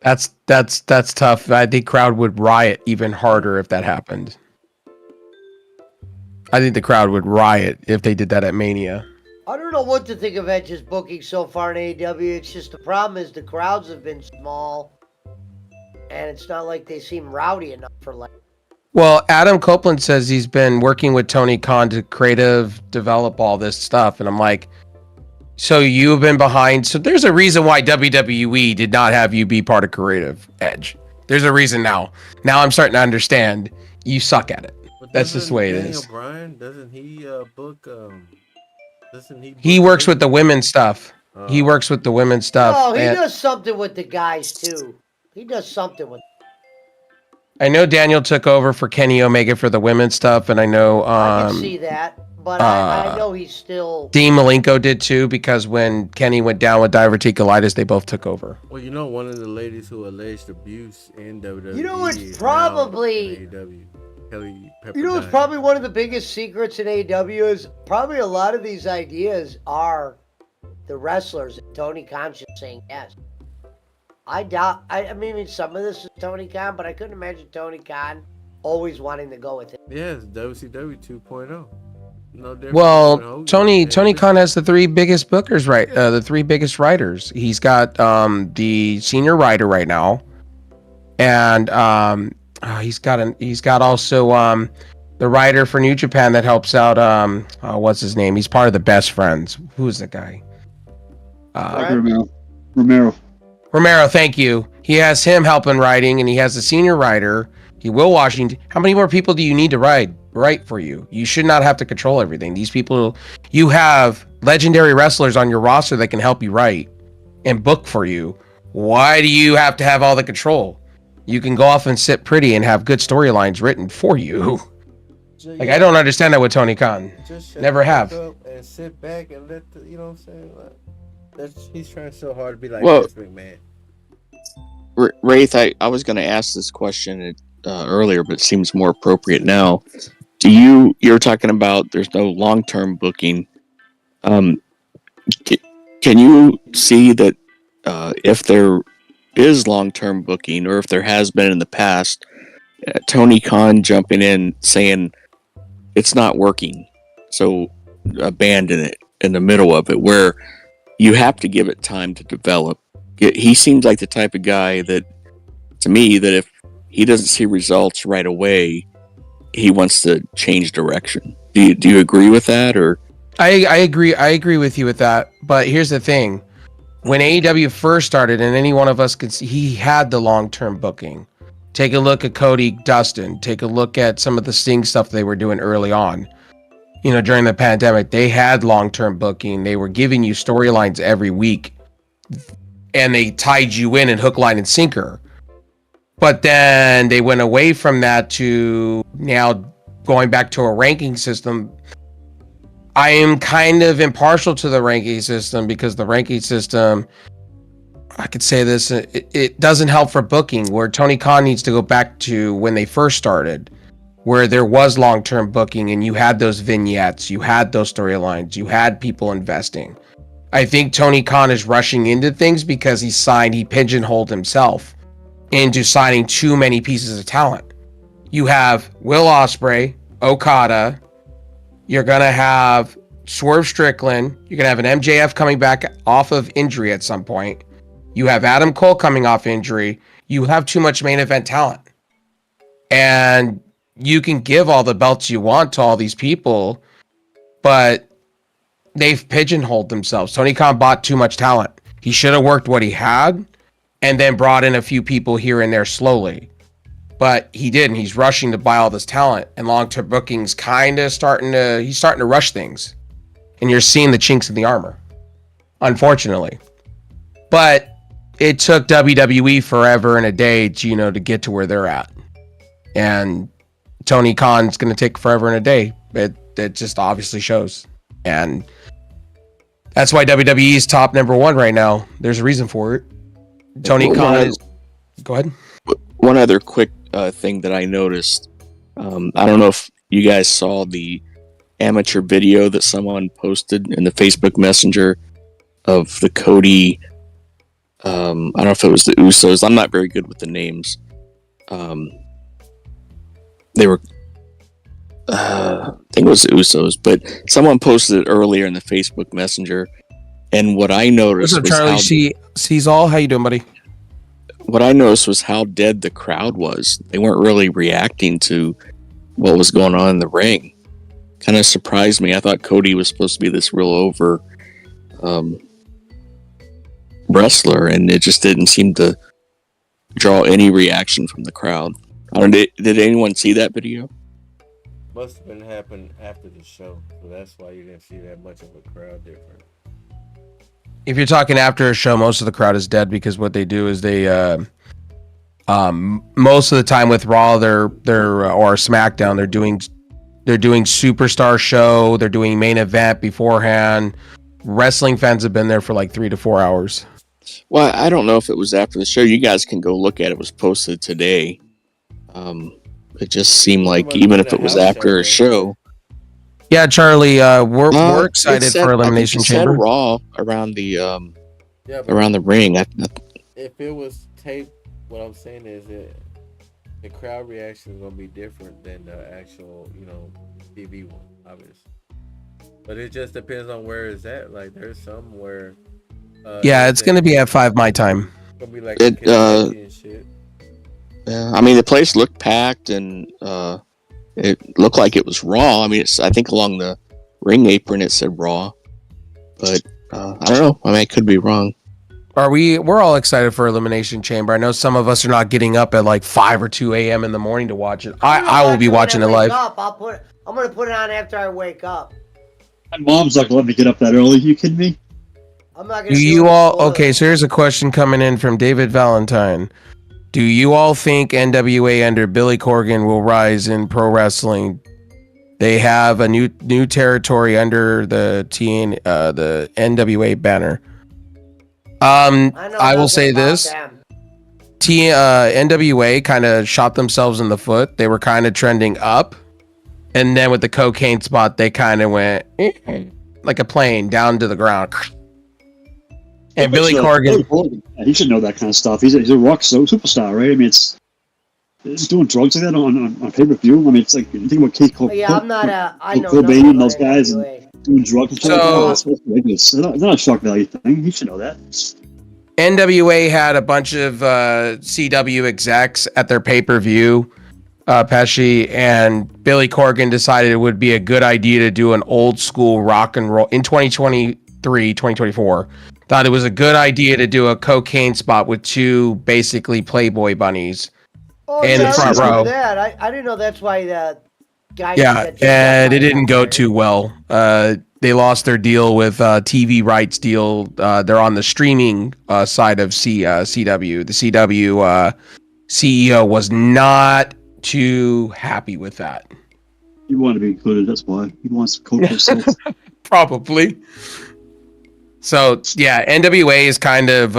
That's tough. I think crowd would riot even harder if that happened. I think the crowd would riot if they did that at Mania. I don't know what to think of Edge's booking so far in AEW. It's just the problem is the crowds have been small, and it's not like they seem rowdy enough for like. Well, Adam Copeland says he's been working with Tony Khan to creative develop all this stuff, and I'm like, so you've been behind. So there's a reason why WWE did not have you be part of creative, Edge. There's a reason now. Now I'm starting to understand you suck at it. That's just the way it is. Bryan, doesn't he book? He works with the women's stuff. He works with the women's stuff. Oh, he does something with the guys too. He does something with. I know Daniel took over for Kenny Omega for the women's stuff, and I know I can see that, but I know he's still. Dean Malenko did too, because when Kenny went down with diverticulitis, they both took over. Well, you know, one of the ladies who alleged abuse in WWE. You know, it's probably. It's probably one of the biggest secrets in AEW is probably a lot of these ideas are the wrestlers. Tony Khan's just saying yes. I doubt. I mean, some of this is Tony Khan, but I couldn't imagine Tony Khan always wanting to go with it. Yes, WCW 2.0. No different. Well, Tony Khan has the three biggest bookers, right? The three biggest writers. He's got the senior writer right now, and he's got also the writer for New Japan that helps out. What's his name? He's part of the Best Friends. Who's the guy? Romero, thank you. He has him helping writing, and he has the senior writer. Will Washington. How many more people do you need to write for you? You should not have to control everything. These people, you have legendary wrestlers on your roster that can help you write and book for you. Why do you have to have all the control? You can go off and sit pretty and have good storylines written for you. Like, I don't understand that with Tony Khan. Never have. And sit back and let the, you know what I'm saying? Like, he's trying so hard to be like Vince McMahon. Wraith, I was going to ask this question earlier, but it seems more appropriate now. You're talking about there's no long-term booking. Can you see that if there is long-term booking, or if there has been in the past, Tony Khan jumping in saying it's not working, so abandon it in the middle of it, where you have to give it time to develop. He seems like the type of guy that, to me, that if he doesn't see results right away, he wants to change direction. Do you agree with that? Or I agree with you with that. But here's the thing: when AEW first started, and any one of us could see, he had the long-term booking. Take a look at Cody Dustin. Take a look at some of the Sting stuff they were doing early on. You know, during the pandemic, they had long-term booking. They were giving you storylines every week, and they tied you in hook, line, and sinker. But then they went away from that to now going back to a ranking system. I am kind of impartial to the ranking system, because the ranking system, I could say this, it doesn't help for booking, where Tony Khan needs to go back to when they first started, where there was long-term booking and you had those vignettes, you had those storylines, you had people investing. I think Tony Khan is rushing into things because he pigeonholed himself into signing too many pieces of talent. You have Will Ospreay, Okada, you're going to have Swerve Strickland, you're going to have an MJF coming back off of injury at some point. You have Adam Cole coming off injury. You have too much main event talent. And you can give all the belts you want to all these people, but they've pigeonholed themselves. Tony Khan bought too much talent. He should have worked what he had and then brought in a few people here and there slowly. But he didn't. He's rushing to buy all this talent, and long-term booking's kind of he's starting to rush things. And you're seeing the chinks in the armor, unfortunately. But it took WWE forever and a day to get to where they're at. And Tony Khan's going to take forever and a day. It just obviously shows. And that's why WWE's top number one right now. There's a reason for it. Tony Khan is... Go ahead. One other quick thing that I noticed. I don't know if you guys saw the amateur video that someone posted in the Facebook Messenger of the Cody... I don't know if it was the Usos. I'm not very good with the names. They were... I think it was the Usos, but someone posted it earlier in the Facebook Messenger, and what I noticed What's up, Charlie? Sees all. How you doing, buddy? What I noticed was how dead the crowd was. They weren't really reacting to what was going on in the ring. Kind of surprised me. I thought Cody was supposed to be this real over wrestler, and it just didn't seem to draw any reaction from the crowd. I don't. Did anyone see that video? Must have been happening after the show, so that's why you didn't see that much of a crowd difference. If you're talking after a show, most of the crowd is dead, because what they do is they most of the time with Raw, they're or SmackDown, they're doing Superstar show, they're doing main event beforehand. Wrestling fans have been there for like 3 to 4 hours. Well, I don't know if it was after the show. You guys can go look at it. It was posted today. It just seemed like even if it was after a show. Yeah, Charlie, we're excited for Elimination Chamber. Said Raw around the around the ring. If it was taped, what I'm saying is that the crowd reaction is gonna be different than the actual, TV one, obviously. But it just depends on where it's at. Like there's some where. Yeah, it's gonna be at 5 my time. It's gonna be like and shit. Yeah, I mean the place looked packed and it looked like it was Raw. I mean, I think along the ring apron it said Raw, but I don't know. I mean, I could be wrong. We're all excited for Elimination Chamber. I know some of us are not getting up at like 5 or 2 a.m. in the morning to watch it. I will be watching it live. I'm gonna put it on after I wake up. My mom's not gonna let me get up that early. You kidding me? I'm not gonna. Do you all? Okay, so here's a question coming in from David Valentine. Do you all think NWA under Billy Corgan will rise in pro wrestling? They have a new territory under the NWA banner. I will say this. NWA kind of shot themselves in the foot. They were kind of trending up, and then with the cocaine spot, they kind of went. like a plane down to the ground. And But, Billy Corgan. he should know that kind of stuff. He's a rock superstar, right? I mean, it's doing drugs like that on pay per view. I mean, it's like you think about Keith Cole. Yeah, I'm not a. I know Cobain nothing and those about guys NWA. and doing drugs and shit like So- that. That's ridiculous. It's not a shock value thing. He should know that. NWA had a bunch of CW execs at their pay-per-view, Pesci, and Billy Corgan decided it would be a good idea to do an old school rock and roll in 2023, 2024. Thought it was a good idea to do a cocaine spot with two basically Playboy bunnies. Oh, in yeah, the front I remember row. that. I didn't know that's why the guy. Yeah, and it didn't go too well. They lost their deal with TV rights deal. They're on the streaming side of CW. The CW CEO was not too happy with that. He wanted to be included. That's why he wants to coach himself. Probably. So yeah, NWA is kind of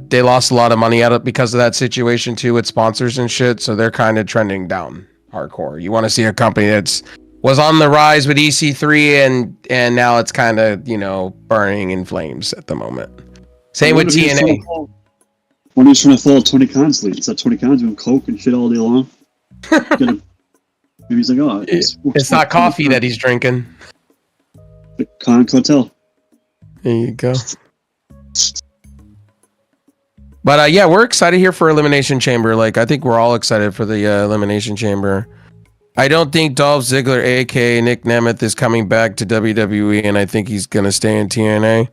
they lost a lot of money out of because of that situation too with sponsors and shit. So they're kind of trending down hardcore. You want to see a company that's was on the rise with EC3 and now it's kind of burning in flames at the moment. Same with TNA. When he's trying to follow Tony Khan's lead, it's that Tony Khan's doing coke and shit all day long. Maybe he's like, oh, It's not coffee that he's drinking. The Khan cartel. There you go. But yeah, we're excited here for Elimination Chamber. Like, I think we're all excited for the Elimination Chamber. I don't think Dolph Ziggler, aka Nick Nemeth, is coming back to WWE, and I think he's gonna stay in TNA.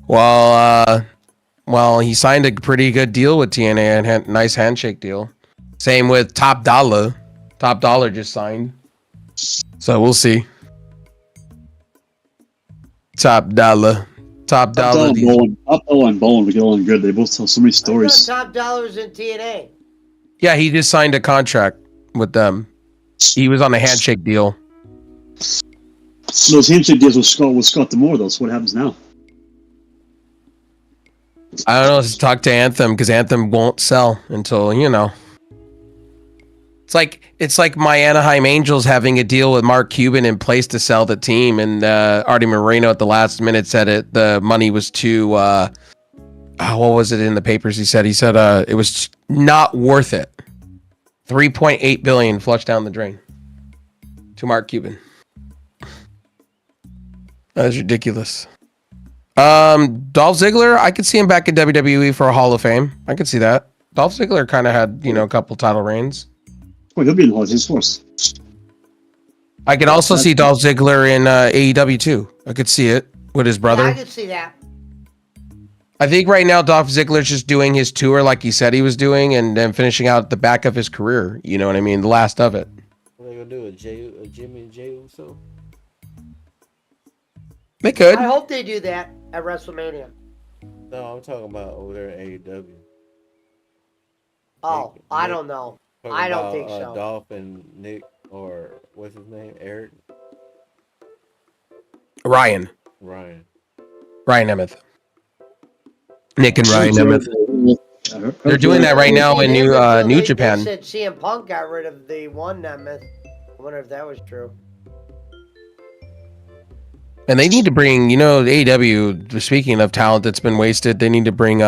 Well, he signed a pretty good deal with TNA, and nice handshake deal. Same with Top Dollar. Top Dollar just signed, so we'll see. Top Dollar. Top Dollar and Bowen would get along good. They both tell so many stories. Top Dollar's in TNA. Yeah, he just signed a contract with them. He was on a handshake deal. Those handshake deals with Scott D'Amore, though. So what happens now? I don't know. Let's talk to Anthem because Anthem won't sell until It's like my Anaheim Angels having a deal with Mark Cuban in place to sell the team, and Artie Moreno at the last minute said the money was too. What was it in the papers? He said it was not worth it. $3.8 billion flushed down the drain to Mark Cuban. That is ridiculous. Dolph Ziggler, I could see him back in WWE for a Hall of Fame. I could see that. Dolph Ziggler kind of had a couple title reigns. Well, he'll be in the Hall of Force. I could also see Dolph Ziggler in AEW too. I could see it with his brother. Yeah, I could see that. I think right now Dolph Ziggler's just doing his tour like he said he was doing, and then finishing out the back of his career. You know what I mean? The last of it. What are they gonna do? A Jimmy and Jay Uso? They could. I hope they do that at WrestleMania. No, I'm talking about over there at AEW. Oh, I don't know. Talking I don't about, think so. Dolph and Nick, or what's his name? Eric? Ryan Nemeth. Nick and Ryan Nemeth. They're doing that right now in New Japan. They said CM Punk got rid of the one Nemeth. I wonder if that was true. And they need to bring, AEW, speaking of talent that's been wasted, they need to bring,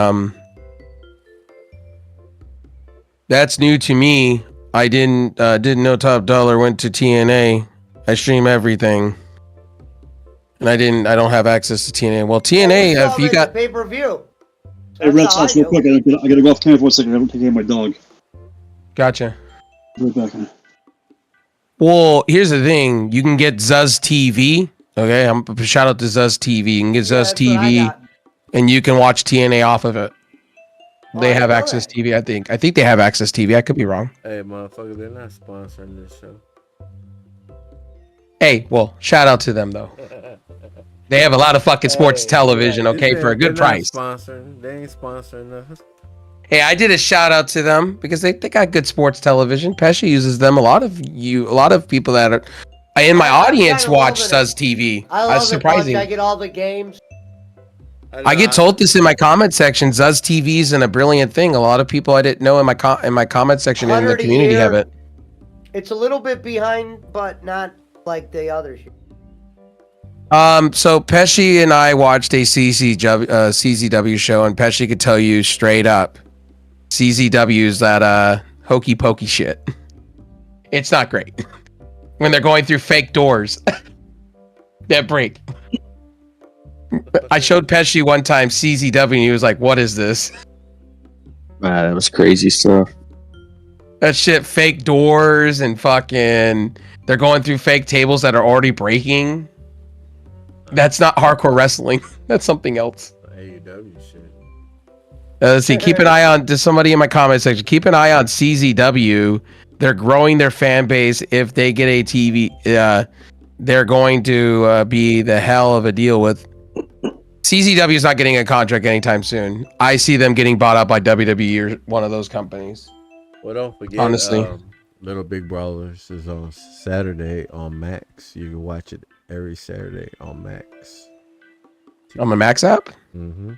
that's new to me. I didn't know Top Dollar went to TNA. I stream everything. And I don't have access to TNA. Well, TNA, if you got pay-per-view. Hey, Red Sox, real quick. I gotta go off camera for a second. I don't take care of my dog. Gotcha. Right back. Well, here's the thing. You can get Zuz TV. Okay, shout out to Zuz TV. You can get Zuz TV, and you can watch TNA off of it. They have Access TV, I think. I think they have Access TV. I could be wrong. Hey, motherfucker, they're not sponsoring this show. Hey, well, shout out to them, though. They have a lot of fucking sports television, okay, for a good price. They ain't sponsoring us. Hey, I did a shout out to them because they got good sports television. Pesci uses them. A lot of people that are in my audience watch Zuz TV. I love surprising. it. I get all the games. I get told this in my comment section. Zuz TV is a brilliant thing. A lot of people I didn't know in my comment section in the community have it. It's a little bit behind, but not like the others. So Pesci and I watched a CZW show, and Pesci could tell you straight up, CZW's that hokey pokey shit. It's not great when they're going through fake doors that break. I showed Pesci one time CZW, and he was like, "What is this?" That was crazy stuff. That shit, fake doors and fucking. They're going through fake tables that are already breaking. That's not hardcore wrestling. That's something else. AEW shit. Let's see. Keep an eye on. To somebody in my comment section. Keep an eye on CZW. They're growing their fan base. If they get a TV, they're going to be the hell of a deal with. CZW is not getting a contract anytime soon. I see them getting bought out by WWE or one of those companies. Well, don't forget. Honestly. Little Big Brawlers is on Saturday on Max. You can watch it every Saturday on Max. On the Max app? Mm-hmm.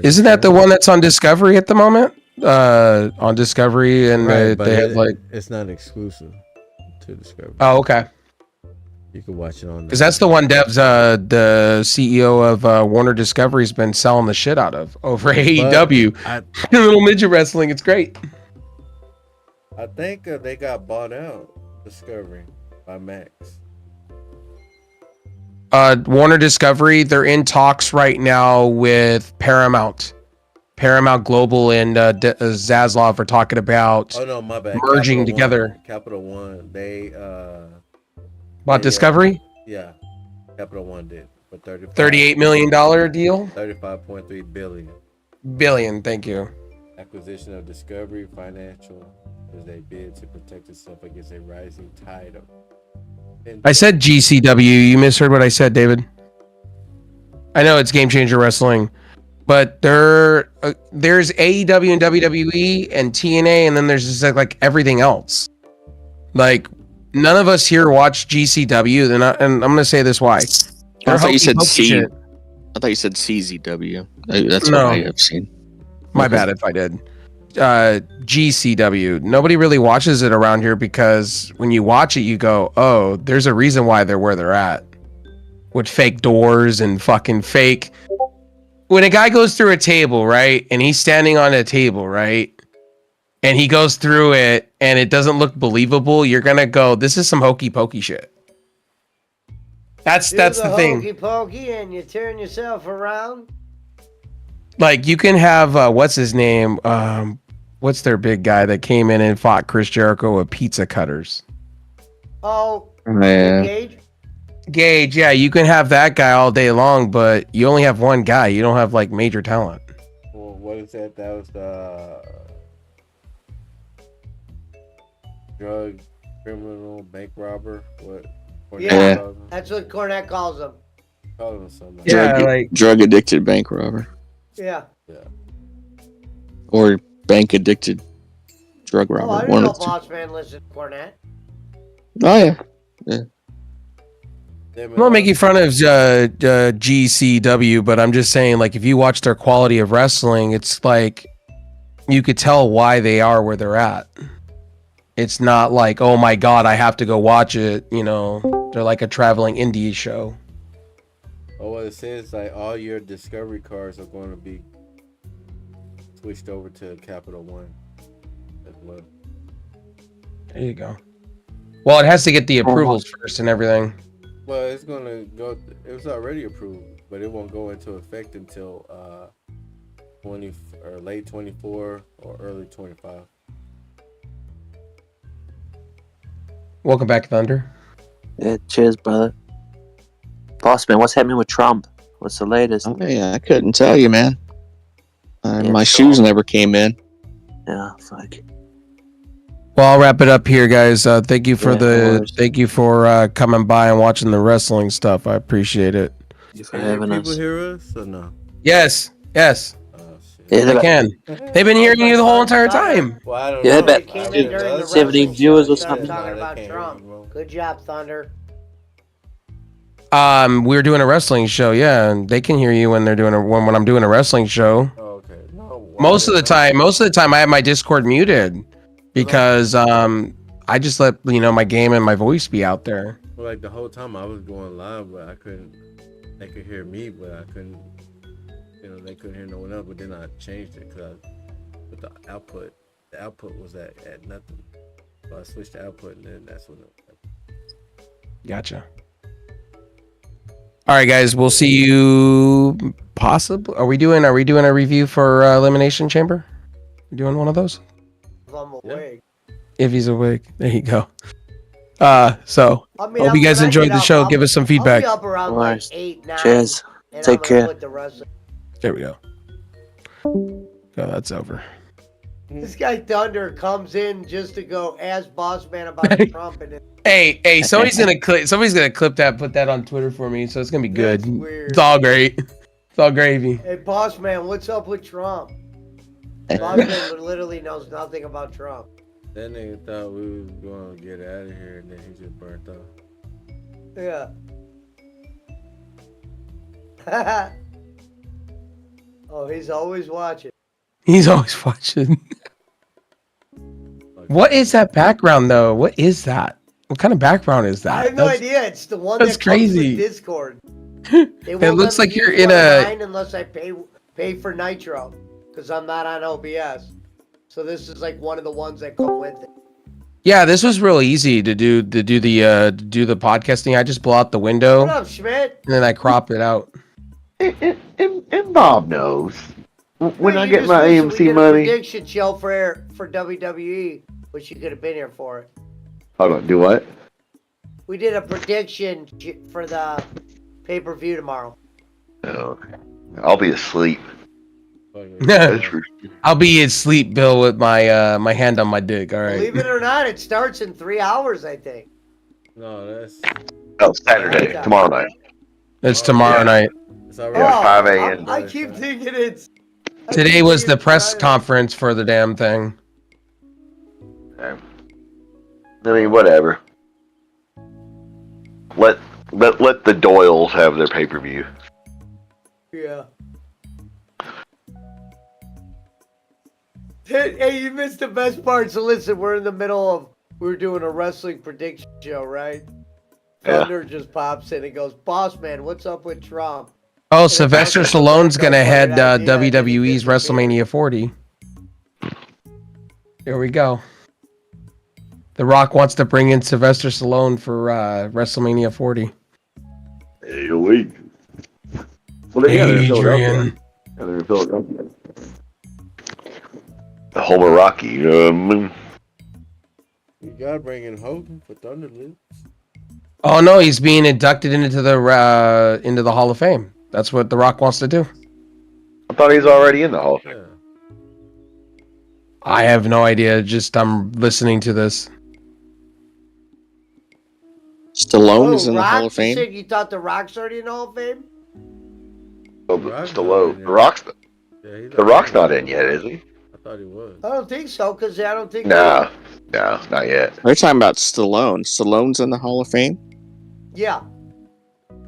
Isn't that the one that's on Discovery at the moment? On Discovery, and Right, but they have like. it's not exclusive to Discovery. Oh, okay. You can watch it on. Because that's the one Dev's the CEO of Warner Discovery's been selling the shit out of over AEW. Little midget wrestling, it's great. I think they got bought out. Discovery by Max. Warner Discovery, they're in talks right now with Paramount Global, and Zaslav are talking about Oh no, my bad. merging together. Capital One. They Bought Discovery? Yeah. Capital One did. For $38 million deal? 35.3 Billion, thank you. Acquisition of Discovery Financial as they bid to protect itself against a rising tide of. I said GCW. You misheard what I said, David. I know it's Game Changer Wrestling, but there's AEW and WWE and TNA, and then there's just like everything else. Like none of us here watch GCW, and I'm gonna say this why. I thought you said shit. I thought you said CZW. That's No. what I have seen. My bad if I did. GCW. Nobody really watches it around here because when you watch it, you go, "Oh, there's a reason why they're where they're at." With fake doors and fucking fake. When a guy goes through a table, right, and he's standing on a table, right, and he goes through it and it doesn't look believable, you're gonna go, "This is some hokey pokey shit." That's the thing. Hokey pokey, and you turn yourself around. Like you can have what's his name? What's their big guy that came in and fought Chris Jericho with pizza cutters? Oh, Yeah. Gage. Yeah, you can have that guy all day long, but you only have one guy. You don't have like major talent. Well, what is that? That was the drug criminal bank robber. What? Yeah. calls him? That's what Cornette calls him. Calls him something. Yeah, Drug addicted bank robber Yeah. or bank addicted drug Oh, I robber. didn't One know of the two. Boss Man listened to Cornette. Oh yeah. I'm not making fun of GCW, but I'm just saying, like, if you watch their quality of wrestling, it's like you could tell why they are where they're at. It's not like, oh my god, I have to go watch it. You know, they're like a traveling indie show. Oh, well, it says like all your Discovery cards are going to be switched over to Capital One as well. There you go. Well, it has to get the approvals first and everything. Well, it's going to go. It was already approved, but it won't go into effect until 20 or late 24 or early 25. Welcome back, Thunder. Yeah, cheers, brother. Boss man, what's happening with Trump? What's the latest? Oh yeah, I couldn't tell you, man. Yeah, My sure. shoes never came in. Yeah, fuck. Well, I'll wrap it up here, guys. Thank you for Yeah, no worries. coming by and watching the wrestling stuff. I appreciate it. Thank you for Can having people us. hear us or no? Yes. Oh shit. Yeah, They can. They've been hearing you the whole entire time. Well, I don't Yeah, know. but They came I in mean, during the 70 wrestling viewers show or and started something. talking No, they about can't Trump. hear you, bro. Good job, Thunder. We were doing a wrestling show, yeah, and they can hear you when they're doing when I'm doing a wrestling show. Oh, okay. No. Most of the time, I have my Discord muted because I I just let my game and my voice be out there. Well, like the whole time I was going live, but I couldn't. They could hear me, but I couldn't. They couldn't hear no one else. But then I changed it because with the output was at nothing. So I switched the output, and then that's when. Gotcha. All right, guys. We'll see you. Possibly. Are we doing a review for Elimination Chamber? You doing one of those? If I'm awake. If he's awake, there you go. So hope you guys when I enjoyed get the up, show. Give us some feedback. I'll be up around like 8, 9. Cheers. And Take I'm gonna care. put the wrestling. There we go. Oh, that's over. This guy Thunder comes in just to go ask Boss Man about Trump and Hey, somebody's gonna clip that, put that on Twitter for me, so it's gonna be good. That's weird. It's all great. It's all gravy. Hey, Boss Man, what's up with Trump? Boss Man literally knows nothing about Trump. That nigga thought we was going to get out of here, and then he just burnt off. Yeah. Oh, he's always watching. He's always watching. What is that background though? What is that? What kind of background is that? I have no idea. It's the one that's that comes crazy. with Discord. It looks like you're in a. Unless I pay for Nitro, because I'm not on OBS. So this is like one of the ones that come with it. Yeah, this was real easy to do the podcasting. I just blow out the window What up, Schmidt? and then I crop it out. And Bob knows. When I You get just my wish we AMC did a money. prediction show for WWE, which you could have been here for it. Hold on, do what? We did a prediction for the pay-per-view tomorrow. Oh, I'll be asleep. I'll be asleep, Bill, with my my hand on my dick. All right. Believe it or not, it starts in 3 hours, I think. No, that's Saturday, Okay. tomorrow night. It's tomorrow night. it's already. Yeah, 5 a.m. I keep thinking it's... Today was the press conference for the damn thing. I mean, whatever. Let the Doyles have their pay-per-view. Yeah. Hey, you missed the best part. So listen, we're in the middle of... We're doing a wrestling prediction show, right? Yeah. Thunder just pops in and goes, Boss Man, what's up with Trump? Oh, Sylvester Stallone's gonna head WWE's WrestleMania 40. Here we go. The Rock wants to bring in Sylvester Stallone for WrestleMania 40. Hey, wait. Well, yeah, they're in Philadelphia. Adrian. Yeah, they're in Philadelphia. The Homer Rocky, you know what I mean? You gotta bring in Hogan for Thunder Lips. Oh no, he's being inducted into the Hall of Fame. That's what The Rock wants to do. I thought he's already in the Hall of Fame. Yeah. I have no idea. Just I'm listening to this. Stallone is in the Rock, Hall of you Fame. said you thought The Rock's already in the Hall of Fame? Oh, Rock's Stallone. not in The he's Rock's not in yet, is he? I thought he was. I don't think so, because I don't think... No, not yet. They're talking about Stallone. Stallone's in the Hall of Fame. Yeah,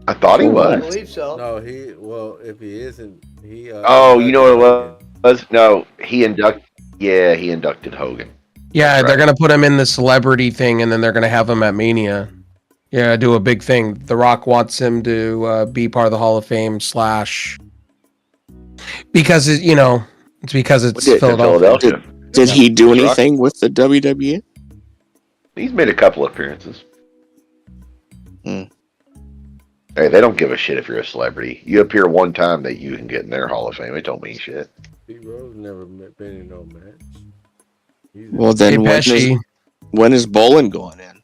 I thought he I was. believe so. No, if he isn't, he. Oh, you know what it was? No, he inducted Hogan. Yeah, That's they're right. gonna put him in the celebrity thing, and then they're gonna have him at Mania. Yeah, do a big thing. The Rock wants him to be part of the Hall of Fame / because it's because it's It's in Philadelphia. Did he do Rock. anything with the WWE? He's made a couple appearances. Hmm. Hey, they don't give a shit if you're a celebrity. You appear one time that you can get in their Hall of Fame. It don't mean shit. Pete Rose never been in no match. Well, then Hey, when is, Pesci. when is Bolin going in?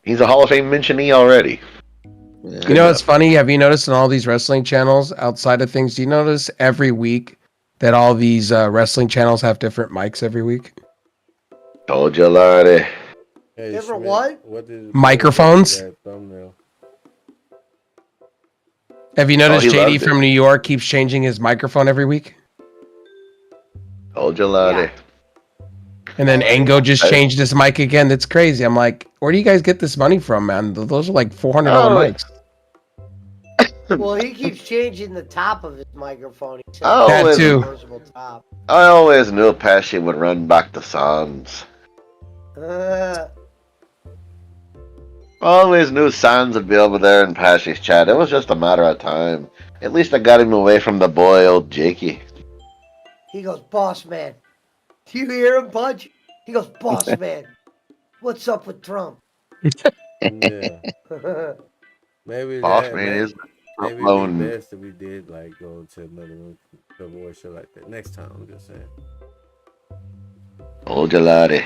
He's a Hall of Fame mentionee already. Yeah. You know what's funny? Have you noticed in all these wrestling channels outside of things? Do you notice every week that all these wrestling channels have different mics every week? Told you, Lordy. Hey, Different Schmidt, what? Microphones? That thumbnail. Have you noticed he JD loved it. from New York keeps changing his microphone every week? Told you, Lordy. And then Ango just changed his mic again. That's crazy. I'm like, where do you guys get this money from, man? Those are like $400 mics. Well, he keeps changing the top of his microphone. He said Oh, That it's- too. reversible top. I always knew Pesci would run back to Sons. Always knew Sans would be over there in Pesci's chat. It was just a matter of time. At least I got him away from the boy, old Jakey. He goes, boss man. Do you hear him, Punch? He goes, boss man. What's up with Trump? Yeah. Maybe Boss that. man is Maybe it'd blowing. be best if we did like go to another room, award show like that next time. I'm just saying. Old Gelati.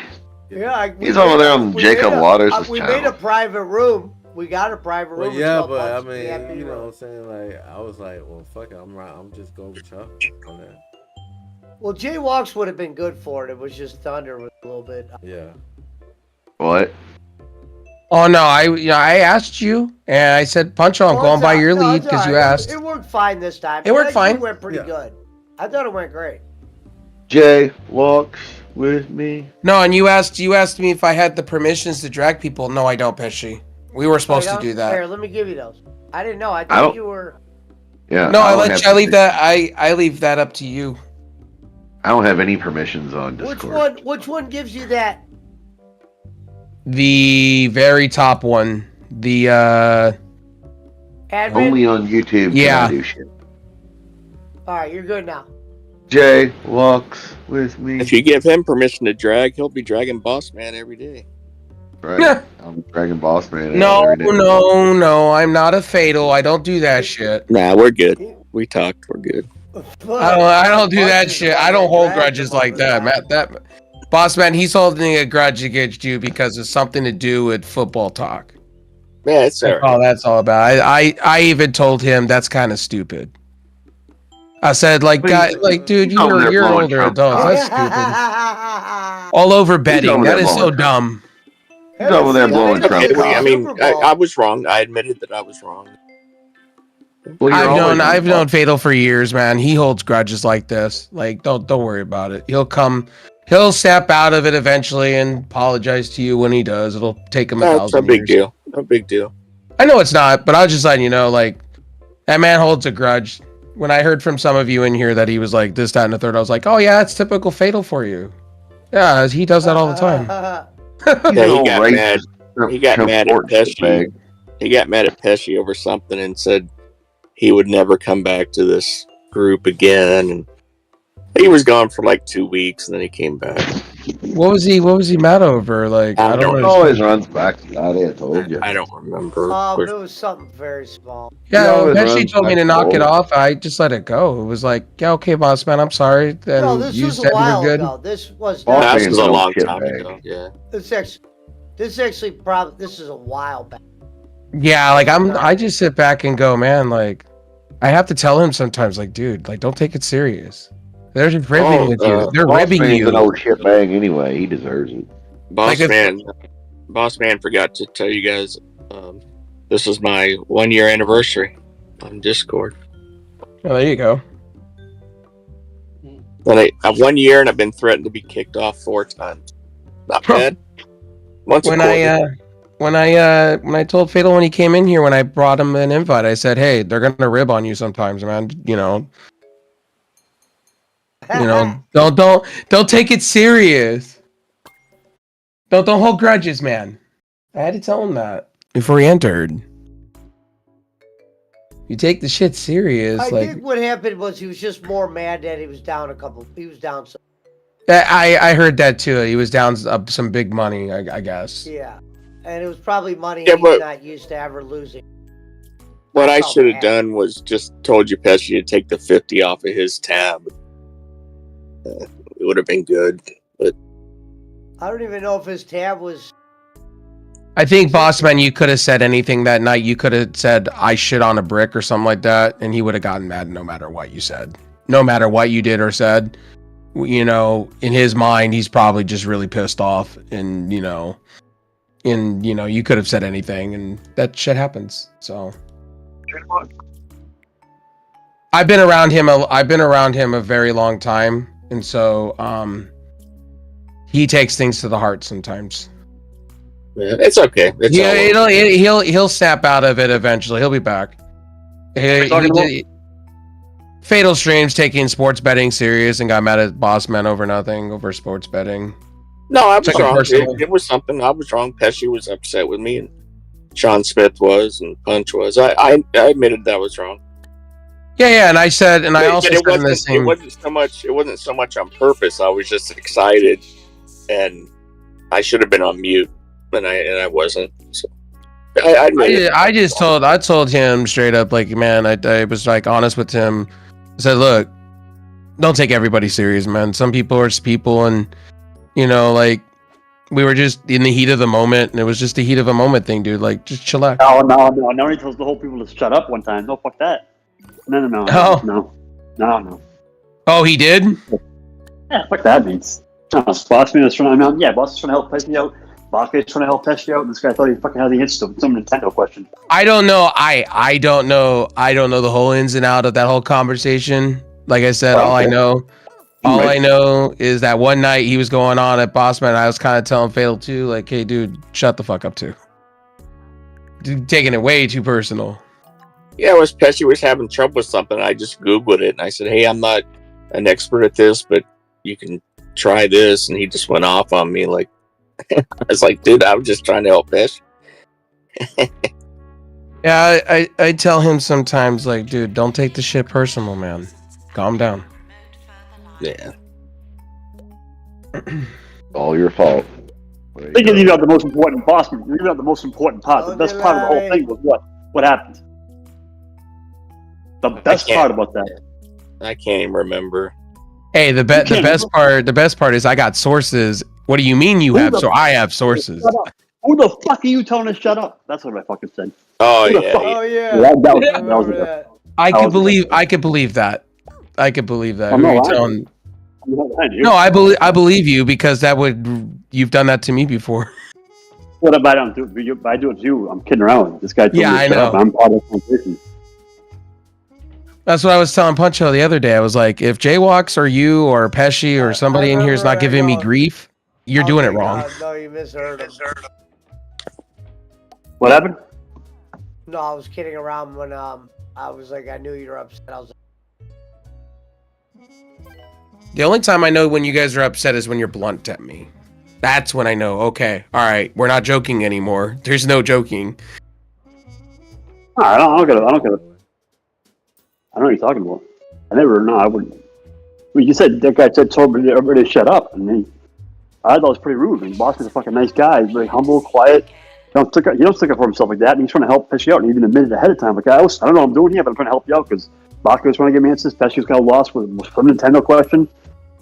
Yeah, He's over there on Jacob Waters' We channel. made a private room. We got a private room. Well, It's yeah, called but I Punch mean, VIP you know room. what I'm saying? Like, I was like, well, fuck it. I'm just going with y'all on that. Well, Jaywalks would have been good for it. It was just Thunder was a little bit. Yeah. What? Oh no, I asked you and I said, Puncho, I'm Well, going it's by all- your no, lead it's because all you right. asked. It worked fine this time. It worked fine. It went pretty good. I thought it went great. Jay walks with me. No, and you asked me if I had the permissions to drag people. No, I don't, Pesci. We were supposed to do that. Here, let me give you those. I didn't know. I I thought don't- you were. Yeah. No, I don't let have you, I leave that up to you. I don't have any permissions on Which Discord. Which one gives you that? The very top one. The Admin. Only on YouTube Yeah. can I do shit. All right, you're good now. Jay walks with me. If you give him permission to drag, he'll be dragging Boss Man every day. Right. I'm dragging Boss Man. out No, every day. no, I'm not a fatal. I don't do that shit. Nah, we're good. We talked. We're good. I don't do that Punch is shit. the I one don't that hold dragged grudges him like over the that, top. Matt. That boss man, he's holding a grudge against you because it's something to do with football talk. Yeah, it's That's all that's all about. I even told him that's kind of stupid. I said, like, guy, like, dude, He's over there you're blowing older Trump adults. talk. That's stupid. All over betting. over That there is so blowing Trump. dumb. He's over there blowing Fatal Trump did the talk. I mean, Super Bowl. I was wrong. I admitted that I was wrong. Well, you're always I've wrong. known Fatal for years, man. He holds grudges like this. Like, don't worry about it. He'll snap out of it eventually and apologize to you when he does. It'll take him a That's thousand a big years. deal. A big deal. I know it's not, but I was just letting you know, like, that man holds a grudge. When I heard from some of you in here that he was like this, that, and the third, I was like, oh yeah, it's typical Fatal for you. Yeah, he does that all the time. Yeah, he no got racist mad. He got Trump mad at sports Pesci. bag. He got mad at Pesci over something and said he would never come back to this group again. And he was gone for like 2 weeks, and then he came back. What was he mad over? Like, I I don't don't know. Always runs back to that. I told you. I don't remember. It was something very small. Yeah, He always eventually runs told me back to knock it forward. off. I just let it go. It was like, yeah, okay, boss man, I'm sorry. Then No, this you was a said while we're good. ago. This was Boss not. This man's was a no long shit time bag. ago. Yeah. This actually probably this is a while back. Yeah, like I just sit back and go, man, like I have to tell him sometimes, like, dude, like don't take it serious. They're just ribbing with you. They're Boss ribbing man's an you. old shit bag anyway. He deserves it. Boss Like Man forgot to tell you guys. This is my 1 year anniversary on Discord. Oh, there you go. And I've 1 year, and I've been threatened to be kicked off 4 times. Not bad. Once a When quarter. when I told Fatal when he came in here, when I brought him an invite, I said, hey, they're gonna rib on you sometimes, man. You know, don't take it serious. Don't hold grudges, man. I had to tell him that before he entered. You take the shit serious. I like think what happened was he was just more mad that he was down He was down some. I heard that too. He was down some big money, I guess. Yeah, and it was probably money Yeah, he's but- not used to ever losing. What I felt should have bad. done was just told you Pesci to take the 50 off of his tab. It would have been good. But I don't even know if his tab was. I think, Bossman, you could have said anything that night. You could have said, I shit on a brick or something like that, and he would have gotten mad no matter what you said. No matter what you did or said. You know, in his mind, he's probably just really pissed off. And, you could have said anything, and that shit happens. So. I've been around him a very long time, and so he takes things to the heart sometimes. yeah, it's okay. It's all over. He'll snap out of it eventually. He'll be back. Talking Fatal streams taking sports betting serious and got mad at boss men over nothing over sports betting. No, I was Took it wrong. personal. It was something. I was wrong. Pesci was upset with me, and Sean Smith was, and Punch was. I admitted that I was wrong. Yeah, and I said, and I also But said in the same. It wasn't so much on purpose. I was just excited, and I should have been on mute, and I wasn't. So I told him straight up, like, man, I was like honest with him. I said, look, don't take everybody serious, man. Some people are just people, and like, we were just in the heat of the moment, and it was just a heat of a moment thing, dude. Like, just chillax. No. Now he tells the whole people to shut up one time. No, fuck that. No. Oh, he did? Yeah, fuck that means. No, Bossman was trying. Boss was trying to help Pesci out. Bossman was trying to help Pesci out. And this guy thought he fucking had the answer to some Nintendo question. I don't know. I don't know. I don't know the whole ins and out of that whole conversation. Like I said, all I know is that one night he was going on at Bossman. I was kind of telling Fatal too, like, hey, dude, shut the fuck up too. Dude, taking it way too personal. Yeah, Pesci was having trouble with something. I just Googled it, and I said, hey, I'm not an expert at this, but you can try this. And he just went off on me. Like, I was like, dude, I'm just trying to help Pesci. Yeah, I tell him sometimes, like, dude, don't take the shit personal, man. Calm down. Yeah. All your fault. I think you leave out the most important Bossman. You leave out the most important part. The best part of the whole thing was what happened. The best part about that. I can't even remember. Hey, the best part is I got sources. What do you mean you have? So I have sources. Who the fuck are you telling to shut up? That's what I fucking said. Oh Who the yeah. fuck- Oh yeah. That was I could believe that. I could believe that. I'm not Who are you lying. telling? I'm not lying to you. No, I believe you because you've done that to me before. What if I don't do it? If I do it to you, I'm kidding around. This guy told Yeah, me to I shut up. know. I'm part of the conversation. That's what I was telling Puncho the other day. I was like, if Jaywalks or you or Pesci or somebody in here is not giving me grief, you're doing it wrong. No, you misheard him. What happened? No, I was kidding around when I was like, I knew you were upset. I was like, The only time I know when you guys are upset is when you're blunt at me. That's when I know, okay, all right, we're not joking anymore. There's no joking. No, I don't get it. I know what you're talking about. I wouldn't. I mean, you said that guy told everybody to shut up, and I thought it was pretty rude. I mean, Boston's a fucking nice guy. He's very humble, quiet. He don't stick up for himself like that. And he's trying to help Pesci out, and even admitted ahead of time, like, I don't know what I'm doing here, but I'm trying to help you out because Boston was trying to give me answers. Pesci was kind of lost with some Nintendo question,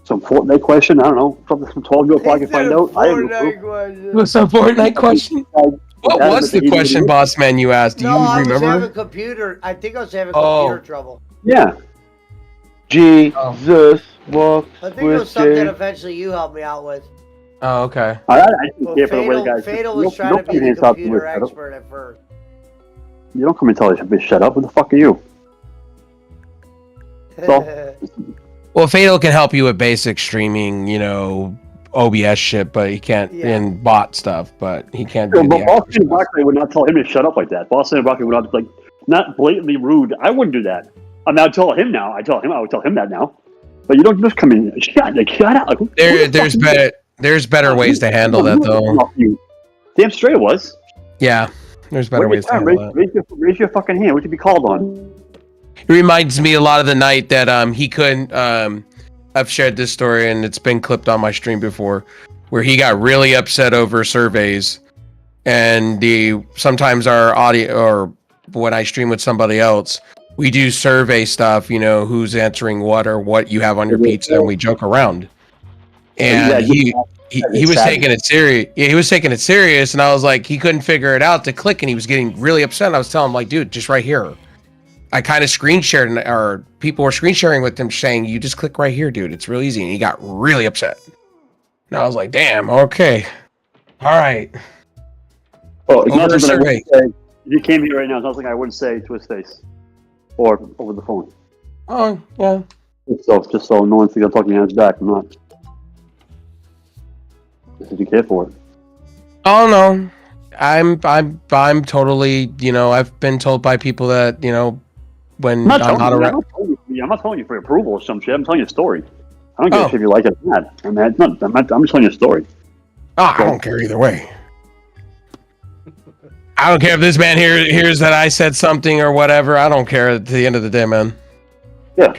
some Fortnite question. I don't know, something some 12-year-old probably can find out. I have no clue. What's a Fortnite question? What was the question, boss man, you asked? Do you I was remember? having computer. I think I was having computer trouble. Yeah. Jesus walks I think it was something eventually you helped me out with. Oh, okay. I didn't care for the way the guys. Fatal was trying to be the computer expert at first. You don't come and tell us to shut up. What the fuck are you? So, Well, Fatal can help you with basic streaming, OBS shit, but he can't in bot stuff, but he can't do but the Boston and Broccoli would not tell him to shut up like that. Boston and Broccoli would not not blatantly rude. I wouldn't do that. I mean, I tell him now. I would tell him that now. But you don't just come in and shut out. Like, there's better ways to handle that though. Damn straight it was. Yeah, there's better ways to handle that. Raise your fucking hand. What you be called on? It reminds me a lot of the night that he couldn't. I've shared this story and it's been clipped on my stream before, where he got really upset over surveys, and sometimes our audio, or when I stream with somebody else, we do survey stuff. Who's answering what or what you have on your pizza, and we joke around. And he was taking it serious. Yeah, he was taking it serious, and I was like, he couldn't figure it out to click, and he was getting really upset. And I was telling him, like, dude, just right here. I kind of screen shared, or people were screen sharing with him saying, you just click right here, dude. It's real easy. And he got really upset. And I was like, damn, okay. All right. Oh, it's not Over something I survey. wouldn't say. If you came here right now, it's not something I wouldn't say to his face or over the phone. Oh, yeah. Just so no one's going to talk me on his back. I'm not. Just if you care for it. Oh, no. I'm totally, I've been told by people that, when I'm not around. I'm not telling you for approval or some shit. I'm telling you a story. I don't give a shit if you like it or not. I'm just telling you a story. I don't care either way. I don't care if this man hears that I said something or whatever. I don't care at the end of the day, man. Yeah,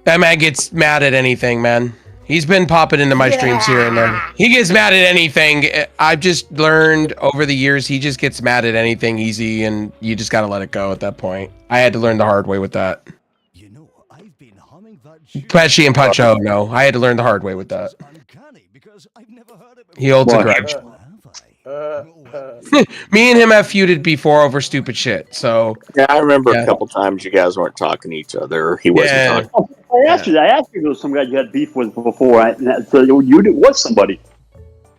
That man gets mad at anything, man. He's been popping into my streams here and there. He gets mad at anything. I've just learned over the years he just gets mad at anything easy, and you just gotta let it go at that point. I had to learn the hard way with that. Pesci and Puncho, no. I had to learn the hard way with that. He holds a grudge. Me and him have feuded before over stupid shit, so... Yeah, I remember a couple times you guys weren't talking to each other. Or he wasn't talking. I asked you if there was some guy you had beef with before. So you was somebody.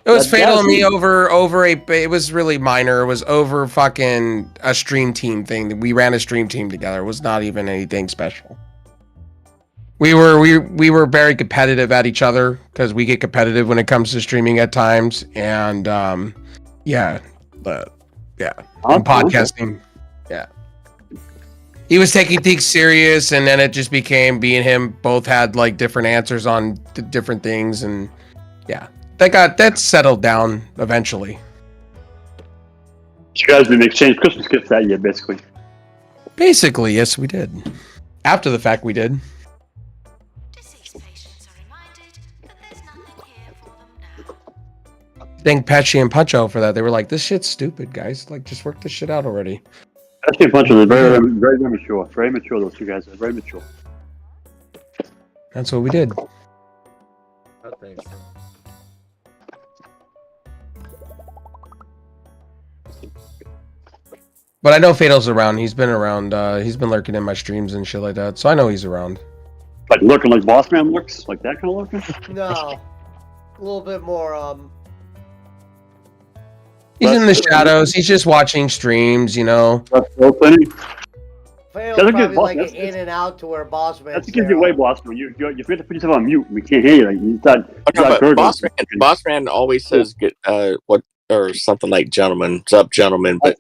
It was Fatal and me over it was really minor. It was over fucking a stream team thing. We ran a stream team together. It was not even anything special. We were very competitive at each other because we get competitive when it comes to streaming at times, and I'm podcasting. Yeah, he was taking things serious, and then it just became me and him both had like different answers on different things, and yeah, that settled down eventually. You guys didn't exchange Christmas gifts that year, basically. Basically, yes, we did. After the fact, we did. Thank Pesci and Puncho for that. They were like, "This shit's stupid, guys. Like, just work this shit out already." Pesci and Puncho are very, very, very mature. Very mature. Those two guys are very mature. That's what we did. I think so. But I know Fatal's around. He's been around. He's been lurking in my streams and shit like that. So I know he's around. Like looking like Boss Man looks, like that kind of looking. No, a little bit more. He's in the shadows. He's just watching streams, you know. That's so funny. Fail's That's a probably good like boss. an in and out to where Boss Man. That's a good way, Boss Man. You have to put yourself on mute. We can't hear you. Like you thought. Boss Man always says get what or something like gentlemen. What's up, gentlemen? But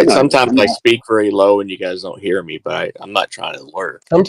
sometimes I speak very low and you guys don't hear me. But I'm not trying to lurk.